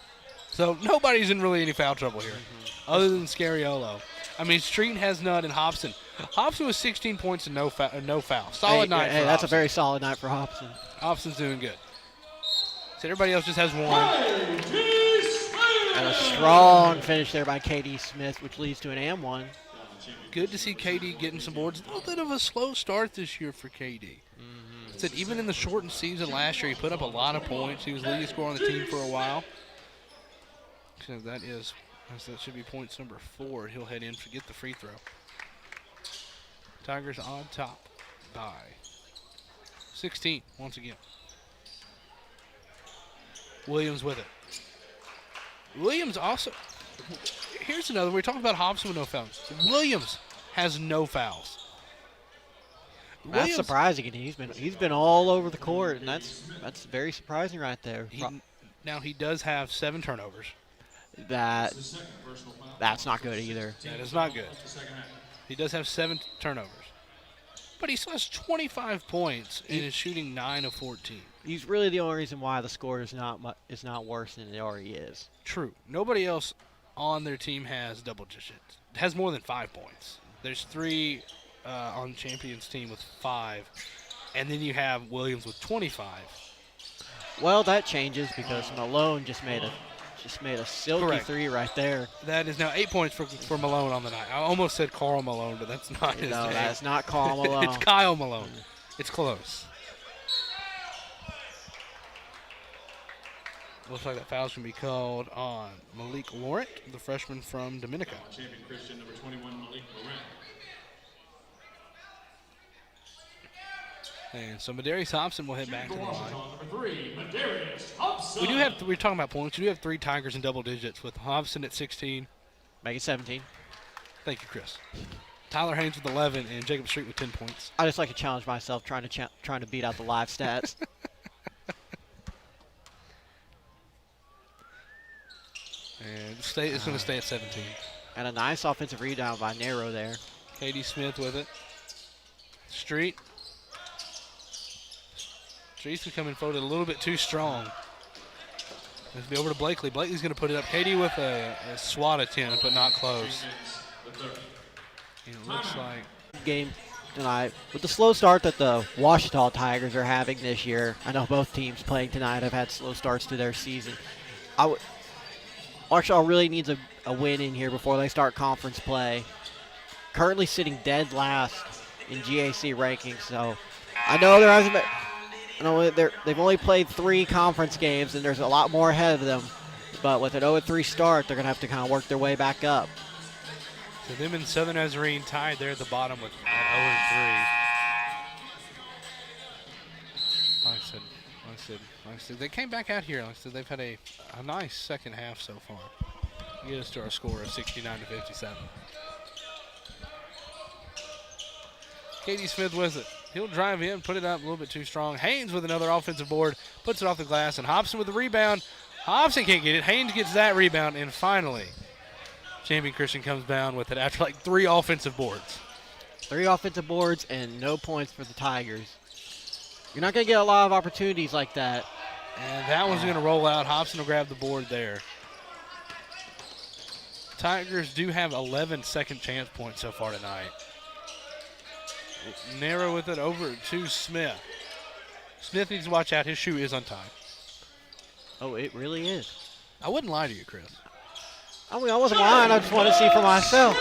So nobody's in really any foul trouble here, other than Scariolo. I mean, Street has none, and Hobson. Hobson was 16 points and no foul. Solid night for Hey, that's Hobson. a very solid night for Hobson. Hobson's doing good. So everybody else just has 1. And a strong finish there by KD Smith, which leads to an and 1. Good to see KD getting some boards. A little bit of a slow start this year for KD. Said even in the shortened season last year, he put up a lot of points. He was leading scorer on the team for a while. So that should be points number 4. He'll head in to get the free throw. Tigers on top by 16 once again. Williams with it. Williams also. Here's another. We're talking about Hobson with no fouls. Williams has no fouls. That's surprising. He's been all over the court, and that's very surprising right there. Now he does have 7 turnovers. That's not good either. That is not good. He does have 7 turnovers. But he still has 25 points and is shooting 9 of 14. He's really the only reason why the score is not worse than it already is. True. Nobody else on their team has double digits. Has more than 5 points. There's 3 on the Champions team with 5. And then you have Williams with 25. Well, that changes because Malone just made a silky Correct. 3 right there. That is now 8 points for Malone on the night. I almost said Carl Malone, but that's not his name. That's not Carl Malone. It's Kyle Malone. It's close. Looks like that foul's going to be called on Malik Laurent, the freshman from Dominica. Champion Christian number 21, Malik Laurent. And so Madarius Hobson will head back to the line. Number 3, Madarius Hobson. We're talking about points. We do have 3 Tigers in double digits with Hobson at 16. Make it 17. Thank you, Chris. Tyler Haynes with 11 and Jacob Street with 10 points. I just like to challenge myself trying to beat out the live stats. And it's going to stay at 17. And a nice offensive rebound by Nero there. KD Smith with it. Street. Street's becoming folded a little bit too strong. Let's be over to Blakely. Blakely's going to put it up. KD with a swat attempt, but not close. And it looks like game tonight with the slow start that the Ouachita Tigers are having this year. I know both teams playing tonight have had slow starts to their season. Ouachita really needs a win in here before they start conference play. Currently sitting dead last in GAC rankings, so I know there hasn't been. They've only played 3 conference games, and there's a lot more ahead of them. But with an 0-3 start, they're going to have to kind of work their way back up. So them and Southern Nazarene tied there at the bottom with 0-3. Like I said, they came back out here. Like I said, they've had a nice second half so far. Get us to our score of 69-57. KD Smith with it. He'll drive in, put it up a little bit too strong. Haynes with another offensive board, puts it off the glass, and Hobson with the rebound. Hobson can't get it. Haynes gets that rebound, and finally, Champion Christian comes down with it after like 3 offensive boards. 3 offensive boards and no points for the Tigers. You're not going to get a lot of opportunities like that. And that one's going to roll out. Hobson will grab the board there. Tigers do have 11 second chance points so far tonight. Narrow with it over to Smith. Smith needs to watch out. His shoe is untied. Oh, it really is. I wouldn't lie to you, Chris. I mean, I wasn't lying. I just want to see for myself.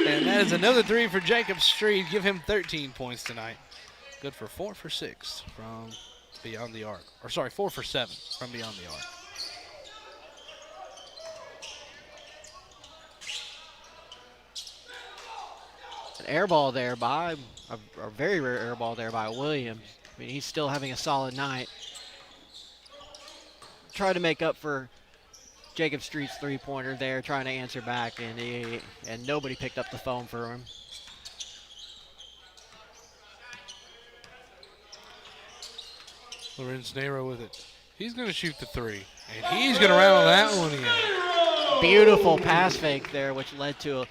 And that is another 3 for Jacob Street. Give him 13 points tonight. Good for 4 for 6 from beyond the arc. Or sorry, 4 for 7 from beyond the arc. An air ball there by, a very rare air ball there by Williams. I mean, he's still having a solid night. Tried to make up for Jacob Street's three-pointer there, trying to answer back, and nobody picked up the phone for him. Lorenz Nero with it. He's going to shoot the 3, and he's going to rattle that one in. Beautiful pass fake there, which led to a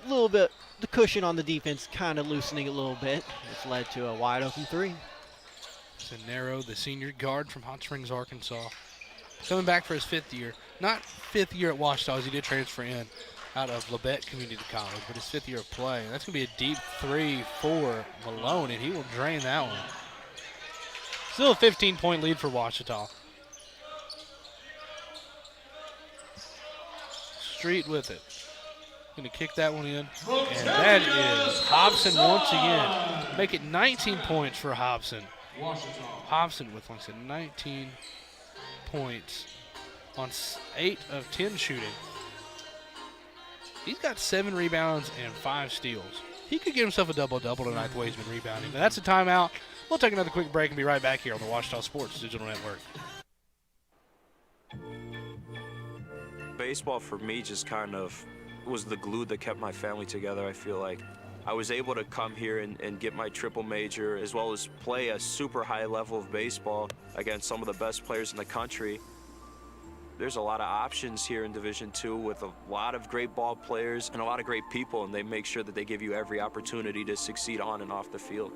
little bit, the cushion on the defense kind of loosening a little bit. It's led to a wide open 3. So Nero, the senior guard from Hot Springs, Arkansas, coming back for his 5th year. Not 5th year at Ouachita, as he did transfer in out of Labette Community College, but his 5th year of play. That's going to be a deep 3 for Malone, and he will drain that one. Still a 15-point lead for Ouachita. Street with it. Going to kick that one in. And that is Hobson once again. Make it 19 points for Hobson. Hobson with, like I said, 19 points on 8 of 10 shooting. He's got 7 rebounds and 5 steals. He could get himself a double-double tonight the way he's been rebounding. But that's a timeout. We'll take another quick break and be right back here on the Ouachita Sports Digital Network. Baseball for me just kind of was the glue that kept my family together. I feel like I was able to come here and get my triple major, as well as play a super high level of baseball against some of the best players in the country. There's a lot of options here in Division II with a lot of great ball players and a lot of great people, and they make sure that they give you every opportunity to succeed on and off the field.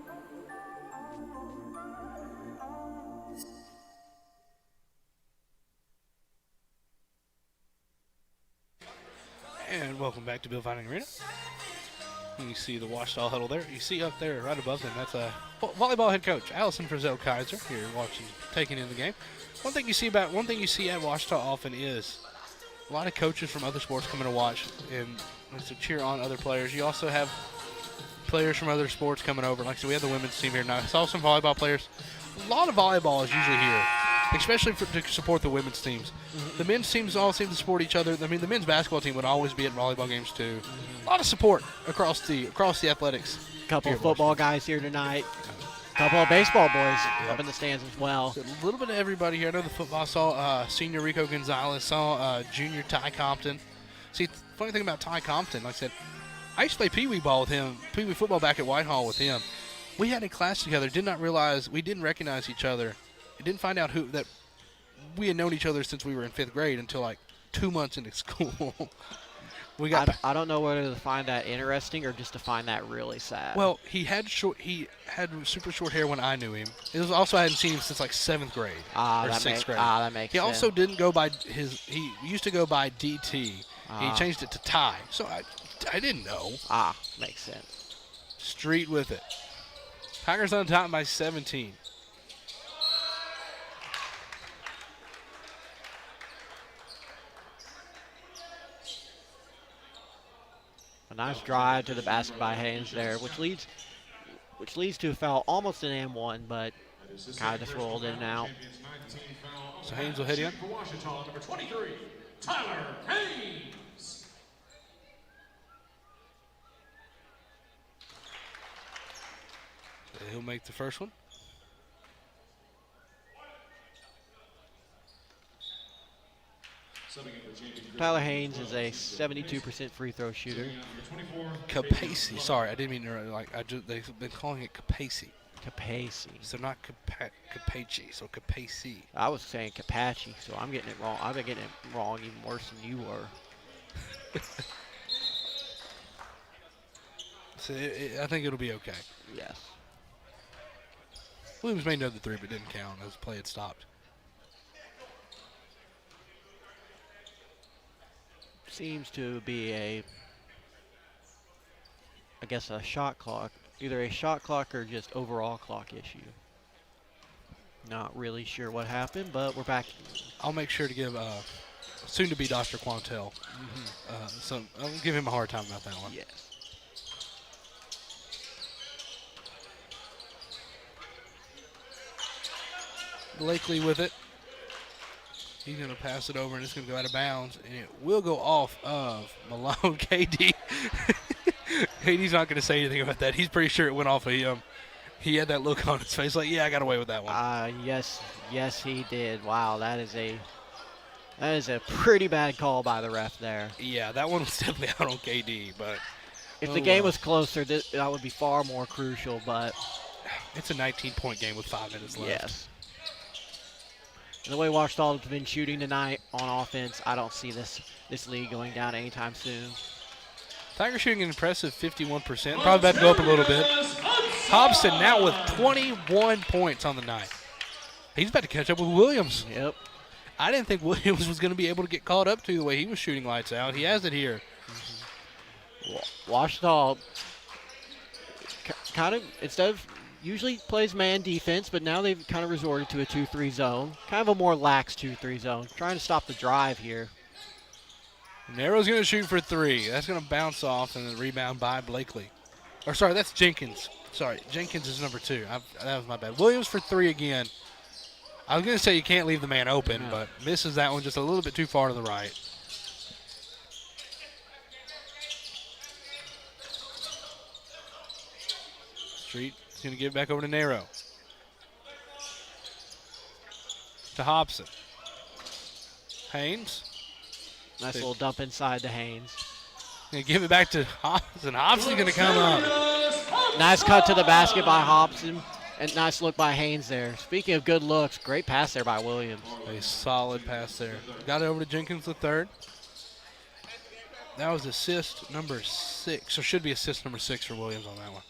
And welcome back to Bill Vining Arena. You see the Ouachita huddle there. You see up there right above them, that's a volleyball head coach, Allison Frizzell Kaiser, here watching, taking in the game. One thing you see at Ouachita often is a lot of coaches from other sports coming to watch and to cheer on other players. You also have players from other sports coming over. Like I said, we have the women's team here now. I saw some volleyball players. A lot of volleyball is usually here, especially to support the women's teams. The men's teams all seem to support each other. I mean, the men's basketball team would always be at volleyball games too. A lot of support across the athletics. Couple of football guys here tonight. Couple of baseball boys up in the stands as well. A little bit of everybody here. I know the football. I saw senior Rico Gonzalez. Saw junior Ty Compton. See, the funny thing about Ty Compton, like I said, I used to play pee-wee ball with him, pee-wee football back at Whitehall with him. We had a class together. We didn't recognize each other. We didn't find out that we had known each other since we were in 5th grade until like 2 months into school. I don't know whether to find that interesting or just to find that really sad. Well, he had super short hair when I knew him. It was also I hadn't seen him since like 7th grade or 6th grade. That makes sense. He also didn't go by he used to go by DT. He changed it to Ty. So I didn't know. Makes sense. Street with it. Tigers on top by 17. A nice drive to the basket by Haynes there, which leads to a foul, almost an and-1, but kind of just rolled in and out. So Haynes will hit in. Number 23, Tyler Haynes. He'll make the first one. Tyler Haynes is a 72% free throw shooter. Capacey. Sorry, I didn't mean to. They've been calling it Capacey. Capacey. So not Capace. So Capacey. I was saying Capace, so I'm getting it wrong. I've been getting it wrong even worse than you were. So I think it'll be okay. Yes. Williams made another 3, but didn't count as play had stopped. Seems to be a shot clock either a shot clock or just overall clock issue. Not really sure what happened, but we're back. I'll make sure to give soon-to-be Dr. Quantel I'll give him a hard time about that one. Yes. Blakely with it. He's going to pass it over, and it's going to go out of bounds, and it will go off of Malone. KD. KD's not going to say anything about that. He's pretty sure it went off of him. He had that look on his face like, yeah, I got away with that one. Yes, he did. Wow, that is a pretty bad call by the ref there. Yeah, that one was definitely out on KD, but if the game was closer, that would be far more crucial, but it's a 19-point game with 5 minutes left. Yes. And the way Ouachita has been shooting tonight on offense, I don't see this league going down anytime soon. Tigers shooting an impressive 51%. Probably about to go up a little bit. Hobson now with 21 points on the night. He's about to catch up with Williams. Yep. I didn't think Williams was going to be able to get caught up to the way he was shooting lights out. He has it here. Ouachita kind of, instead of usually plays man defense, but now they've kind of resorted to a 2-3 zone. Kind of a more lax 2-3 zone. Trying to stop the drive here. Narrow's going to shoot for 3. That's going to bounce off and then rebound by Blakely. Or sorry, that's Jenkins. Sorry, Jenkins is number 2. That was my bad. Williams for 3 again. I was going to say you can't leave the man open, but misses that one just a little bit too far to the right. Street is going to give it back over to Narrow. To Hobson. Haynes. Nice little dump inside to Haynes. Going to give it back to Hobson. Hobson's going to come up. Nice cut to the basket by Hobson. And nice look by Haynes there. Speaking of good looks, great pass there by Williams. A solid pass there. Got it over to Jenkins the third. That was assist number 6. So should be assist number 6 for Williams on that one.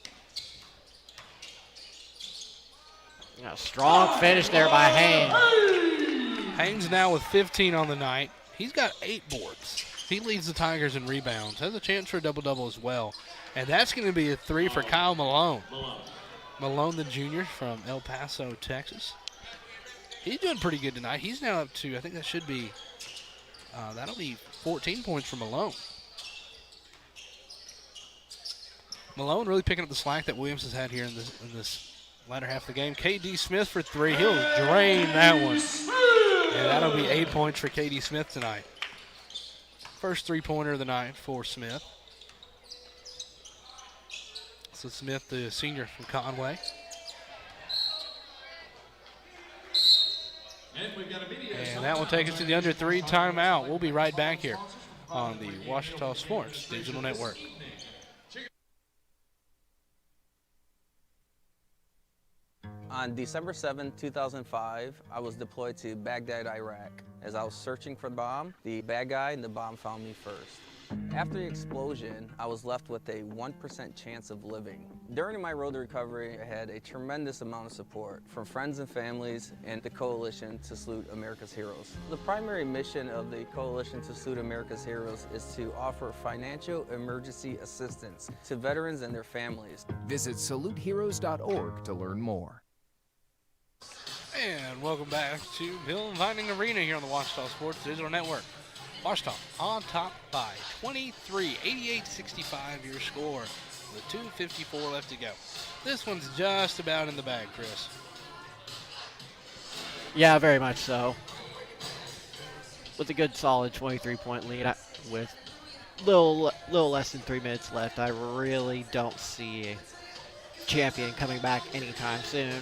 Yeah, strong finish there by Haynes. Haynes now with 15 on the night. He's got 8 boards. He leads the Tigers in rebounds. Has a chance for a double-double as well. And that's going to be a 3 for Kyle Malone. Malone, the junior from El Paso, Texas. He's doing pretty good tonight. He's now up to, I think that should be, that'll be 14 points for Malone. Malone really picking up the slack that Williams has had here in this latter half of the game. KD Smith for 3. He'll drain that one. And that'll be 8 points for KD Smith tonight. First three-pointer of the night for Smith. So Smith, the senior from Conway. And that will take us to the under 3 timeout. We'll be right back here on the Ouachita Sports Digital Network. On December 7, 2005, I was deployed to Baghdad, Iraq. As I was searching for the bomb, the bad guy and the bomb found me first. After the explosion, I was left with a 1% chance of living. During my road to recovery, I had a tremendous amount of support from friends and families and the Coalition to Salute America's Heroes. The primary mission of the Coalition to Salute America's Heroes is to offer financial emergency assistance to veterans and their families. Visit saluteheroes.org to learn more. And welcome back to Bill Vining Arena here on the Ouachita Sports Digital Network. Ouachita on top by 23, 88-65 your score with 2:54 left to go. This one's just about in the bag, Chris. Yeah, very much so. With a good solid 23-point lead with little less than 3 minutes left, I really don't see a champion coming back anytime soon.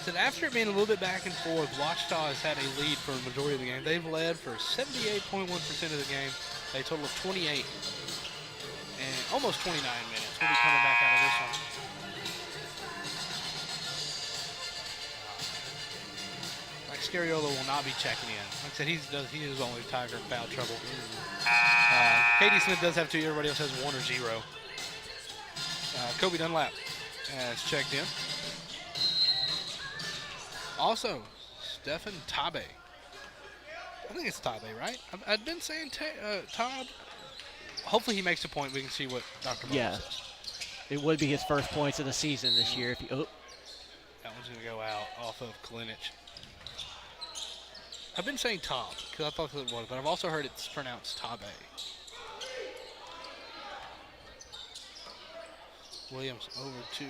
Said after it being a little bit back and forth, Ouachita has had a lead for the majority of the game. They've led for 78.1% of the game, a total of 28 and almost 29 minutes. We'll be coming back out of this one. Like Scariolo will not be checking in. Like I said, he is only Tiger in foul trouble. KD Smith does have 2. Everybody else has 1 or 0. Kobe Dunlap has checked in. Also, Stephen Tabe. I think it's Tabe, right? I've been saying Todd. Hopefully he makes a point. We can see what Dr. Bowles says. It would be his first points of the season this year. If he, oh. That one's going to go out off of Kalinich. I've been saying Tom because I thought it was, but I've also heard it's pronounced Tabe. Williams over to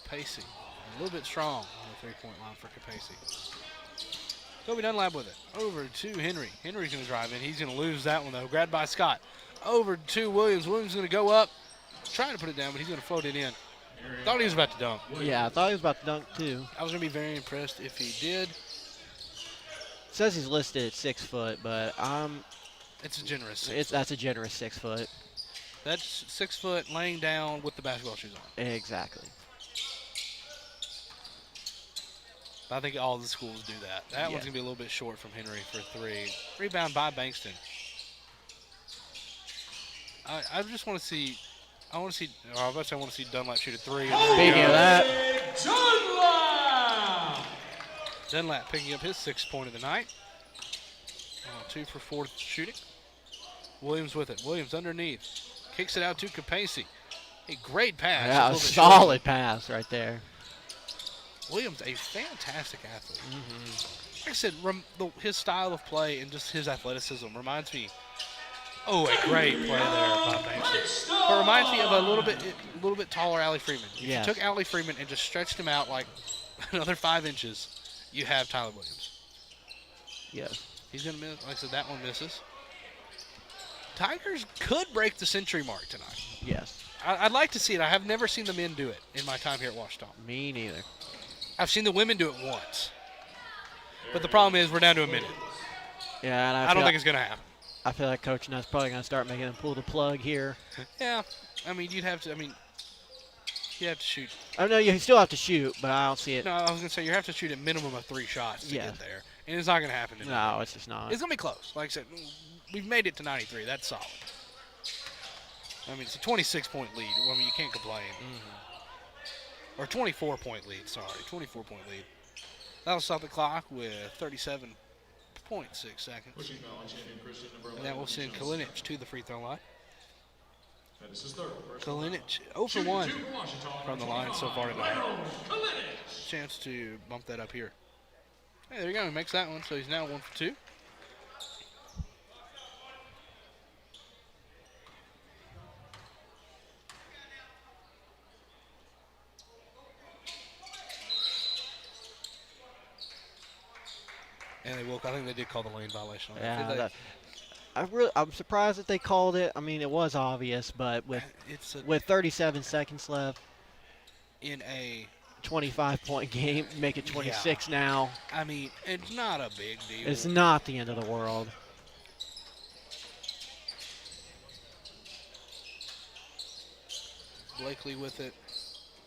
Capacey. A little bit strong on the three-point line for Capacey. Kobe Dunlap with it. Over to Henry. Henry's going to drive in. He's going to lose that one, though. Grabbed by Scott. Over to Williams. Williams is going to go up. Trying to put it down, but he's going to float it in. Thought he was about to dunk. Yeah, I thought he was about to dunk, too. I was going to be very impressed if he did. Says he's listed at 6 foot, but it's a generous 6 foot. That's a generous 6 foot. That's 6 foot laying down with the basketball shoes on. Exactly. I think all the schools do that. That one's going to be a little bit short from Henry for 3. Rebound by Bankston. I just want to see, I want to see Dunlap shoot a 3. Speaking of that. Dunlap picking up his 6th point of the night. 2 for 4 shooting. Williams with it. Williams underneath. Kicks it out to Capacey. A great pass. Yeah, a solid pass right there. Williams, a fantastic athlete. Like I said, his style of play and just his athleticism reminds me. Oh, a great play there by Bankston. But reminds me of a little bit taller Allie Freeman. If you took Allie Freeman and just stretched him out like another 5 inches, you have Tyler Williams. Yes. He's going to miss. Like I said, that one misses. Tigers could break the century mark tonight. Yes. I'd like to see it. I have never seen the men do it in my time here at Ouachita. Me neither. I've seen the women do it once. But the problem is we're down to a minute. Yeah, and I don't think it's going to happen. I feel like Coach Nutt's probably going to start making them pull the plug here. Yeah. I mean, you have to shoot. I know you still have to shoot, but I don't see it. No, I was going to say you have to shoot a minimum of 3 shots to get there. And it's not going to happen today. No, it's just not. It's going to be close. Like I said, we've made it to 93. That's solid. I mean, it's a 26-point lead. I mean, you can't complain. Or 24-point lead, sorry. 24-point lead. That'll stop the clock with 37.6 seconds. And that will send Kalinich to the free throw line. Kalinich 0 for 1 from the line so far tonight. Chance to bump that up here. Hey, there you go. He makes that one, so he's now 1 for 2. And they will. I think they did call the lane violation on that. Yeah, I'm surprised that they called it. I mean, it was obvious, but with 37 seconds left in a 25-point game, make it 26 now. I mean, it's not a big deal. It's not the end of the world. Blakely with it.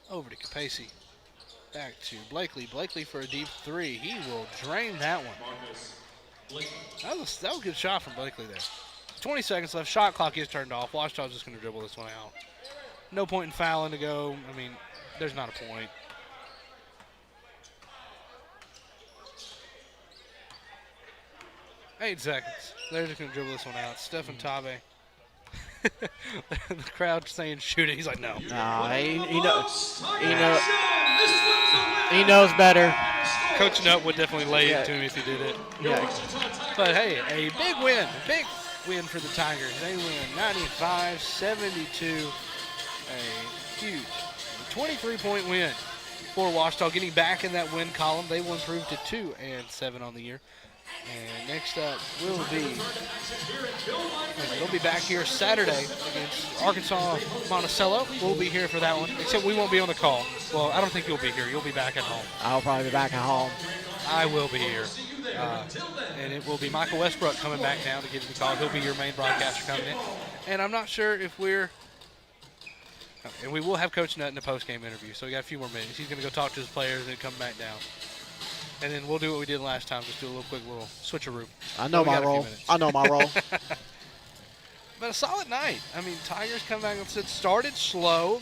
Over to Capacey. Back to Blakely. Blakely for a deep 3. He will drain that one. That was a good shot from Blakely there. 20 seconds left. Shot clock is turned off. Ouachita's just going to dribble this one out. No point in fouling to go. I mean, there's not a point. Eight seconds. They're just going to dribble this one out. Stephen Tabe. The crowd saying shoot it. He's like, no. No, he knows better. Coach Nutt would definitely lay it to him if he did it. Yeah. But hey, a big win. Big win for the Tigers. They win 95-72. A huge 23-point win for Ouachita. Getting back in that win column. They will improve to 2-7 on the year. And next up will be, they'll be back here Saturday against Arkansas Monticello. We'll be here for that one, except we won't be on the call. Well, I don't think you'll be here. You'll be back at home. I'll probably be back at home. I will be here. And it will be Michael Westbrook coming back down to give you the call. He'll be your main broadcaster coming in. And I'm not sure if and we will have Coach Nutt in the post-game interview, so we got a few more minutes. He's going to go talk to his players and come back down. And then we'll do what we did last time, just do a quick little switcheroo. I know my role. But a solid night. I mean, Tigers come back and started slow.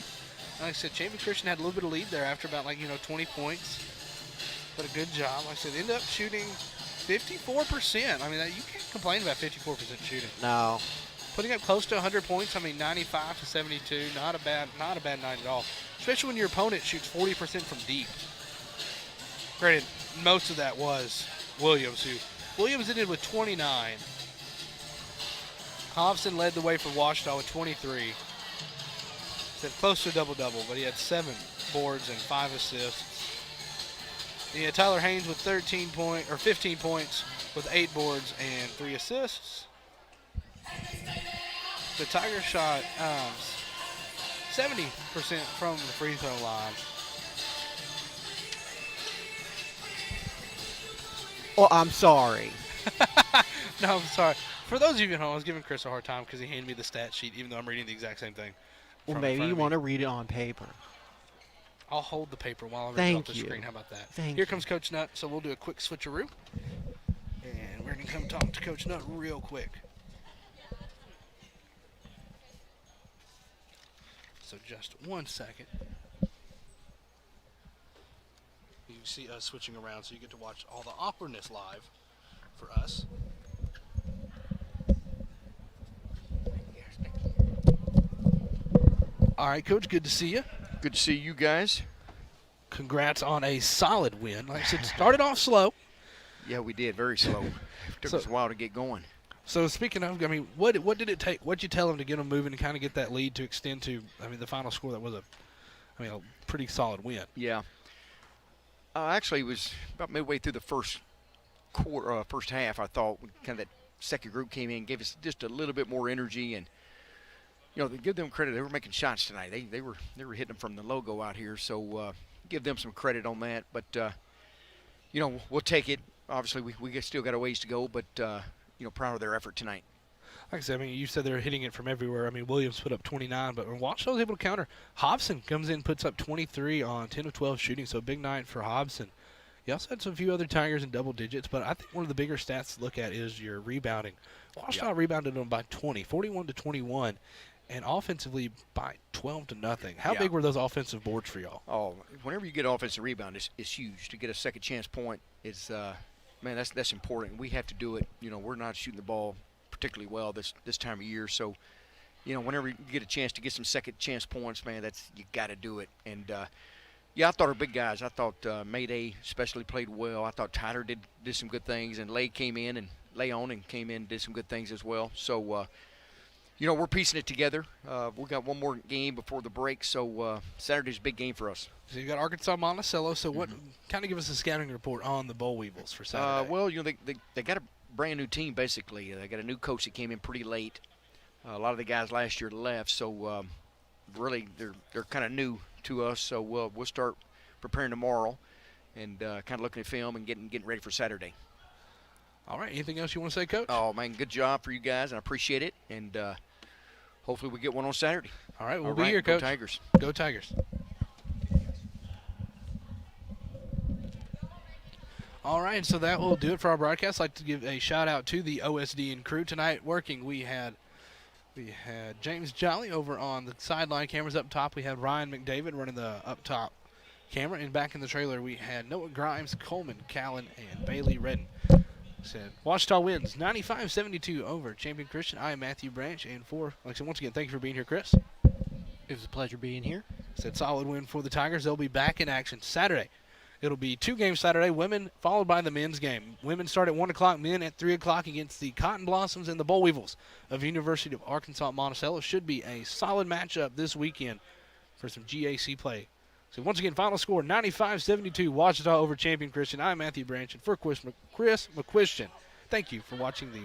Like I said, Champion Christian had a little bit of lead there after about 20 points. But a good job. Like I said, ended up shooting 54%. I mean, you can't complain about 54% shooting. No. putting up close to 100 points. I mean, 95 to 72, not a bad night at all. Especially when your opponent shoots 40% from deep. Granted, most of that was Williams, Williams ended with 29. Hobson led the way for Ouachita with 23. Said close to a double-double, but he had 7 boards and 5 assists. He had Tyler Haynes with 15 points with 8 boards and 3 assists. The Tigers shot 70% from the free throw line. Oh, I'm sorry. No, I'm sorry. For those of you at home, I was giving Chris a hard time because he handed me the stat sheet, even though I'm reading the exact same thing. Well, maybe you want to read it on paper. I'll hold the paper while I'm reading off the Thank you. screen. How about that? Thank Here you. comes Coach Nutt, so we'll do a quick switcheroo. And we're going to come talk to Coach Nutt real quick. So just 1 second. You can see us switching around, so you get to watch all the awkwardness live for us. All right, Coach, good to see you. Good to see you guys. Congrats on a solid win. Like I said, started off slow. Yeah, we did. Very slow. Took us a while to get going. So speaking of, I mean, what did it take? What'd you tell them to get them moving and kind of get that lead to extend to? I mean, the final score that was a pretty solid win. Yeah. Actually, it was about midway through the first quarter, first half. I thought kind of that second group came in, gave us just a little bit more energy, and to give them credit, they were making shots tonight. They were hitting them from the logo out here, so give them some credit on that. But we'll take it. Obviously, we still got a ways to go, but proud of their effort tonight. Like I said, I mean, you said they're hitting it from everywhere. I mean, Williams put up 29, but when Ouachita was able to counter, Hobson comes in, puts up 23 on 10 of 12 shooting, so a big night for Hobson. You also had some few other Tigers in double digits, but I think one of the bigger stats to look at is your rebounding. Ouachita rebounded them by 20, 41 to 21, and offensively by 12 to nothing. How big were those offensive boards for y'all? Oh, whenever you get offensive rebound, it's huge. To get a second chance point is, man, that's important. We have to do it. We're not shooting the ball particularly well this time of year, so whenever you get a chance to get some second chance points, man, you got to do it. And I thought our big guys. I thought Mayday especially played well. I thought Tyler did some good things, and Leon came in and did some good things as well. So we're piecing it together. We've got one more game before the break, so Saturday's a big game for us. So you got Arkansas Monticello. So what? Kind of give us a scouting report on the Boll Weevils for Saturday. Well, they got a brand new team basically. They got a new coach that came in pretty late. A lot of the guys last year left, so really they're kind of new to us. So we'll start preparing tomorrow and kind of looking at film and getting ready for Saturday. All right. Anything else you want to say, Coach? Oh man, good job for you guys, and I appreciate it. And hopefully we get one on Saturday. All right, we'll be here, Coach. Go Tigers. Go Tigers. All right, so that will do it for our broadcast. I'd like to give a shout out to the OSD and crew tonight working. We had James Jolly over on the sideline cameras up top. We had Ryan McDavid running the up top camera, and back in the trailer we had Noah Grimes, Coleman, Callan, and Bailey Redden. Said Ouachita wins 95-72 over Champion Christian. I am Matthew Branch, and like I said, once again, thank you for being here, Chris. It was a pleasure being here. Said solid win for the Tigers. They'll be back in action Saturday. It'll be 2 games Saturday, women followed by the men's game. Women start at 1 o'clock, men at 3 o'clock against the Cotton Blossoms and the Boll Weevils of University of Arkansas Monticello. Should be a solid matchup this weekend for some GAC play. So once again, final score 95-72, Ouachita over Champion Christian. I'm Matthew Branch, and for Chris McQuistion, thank you for watching the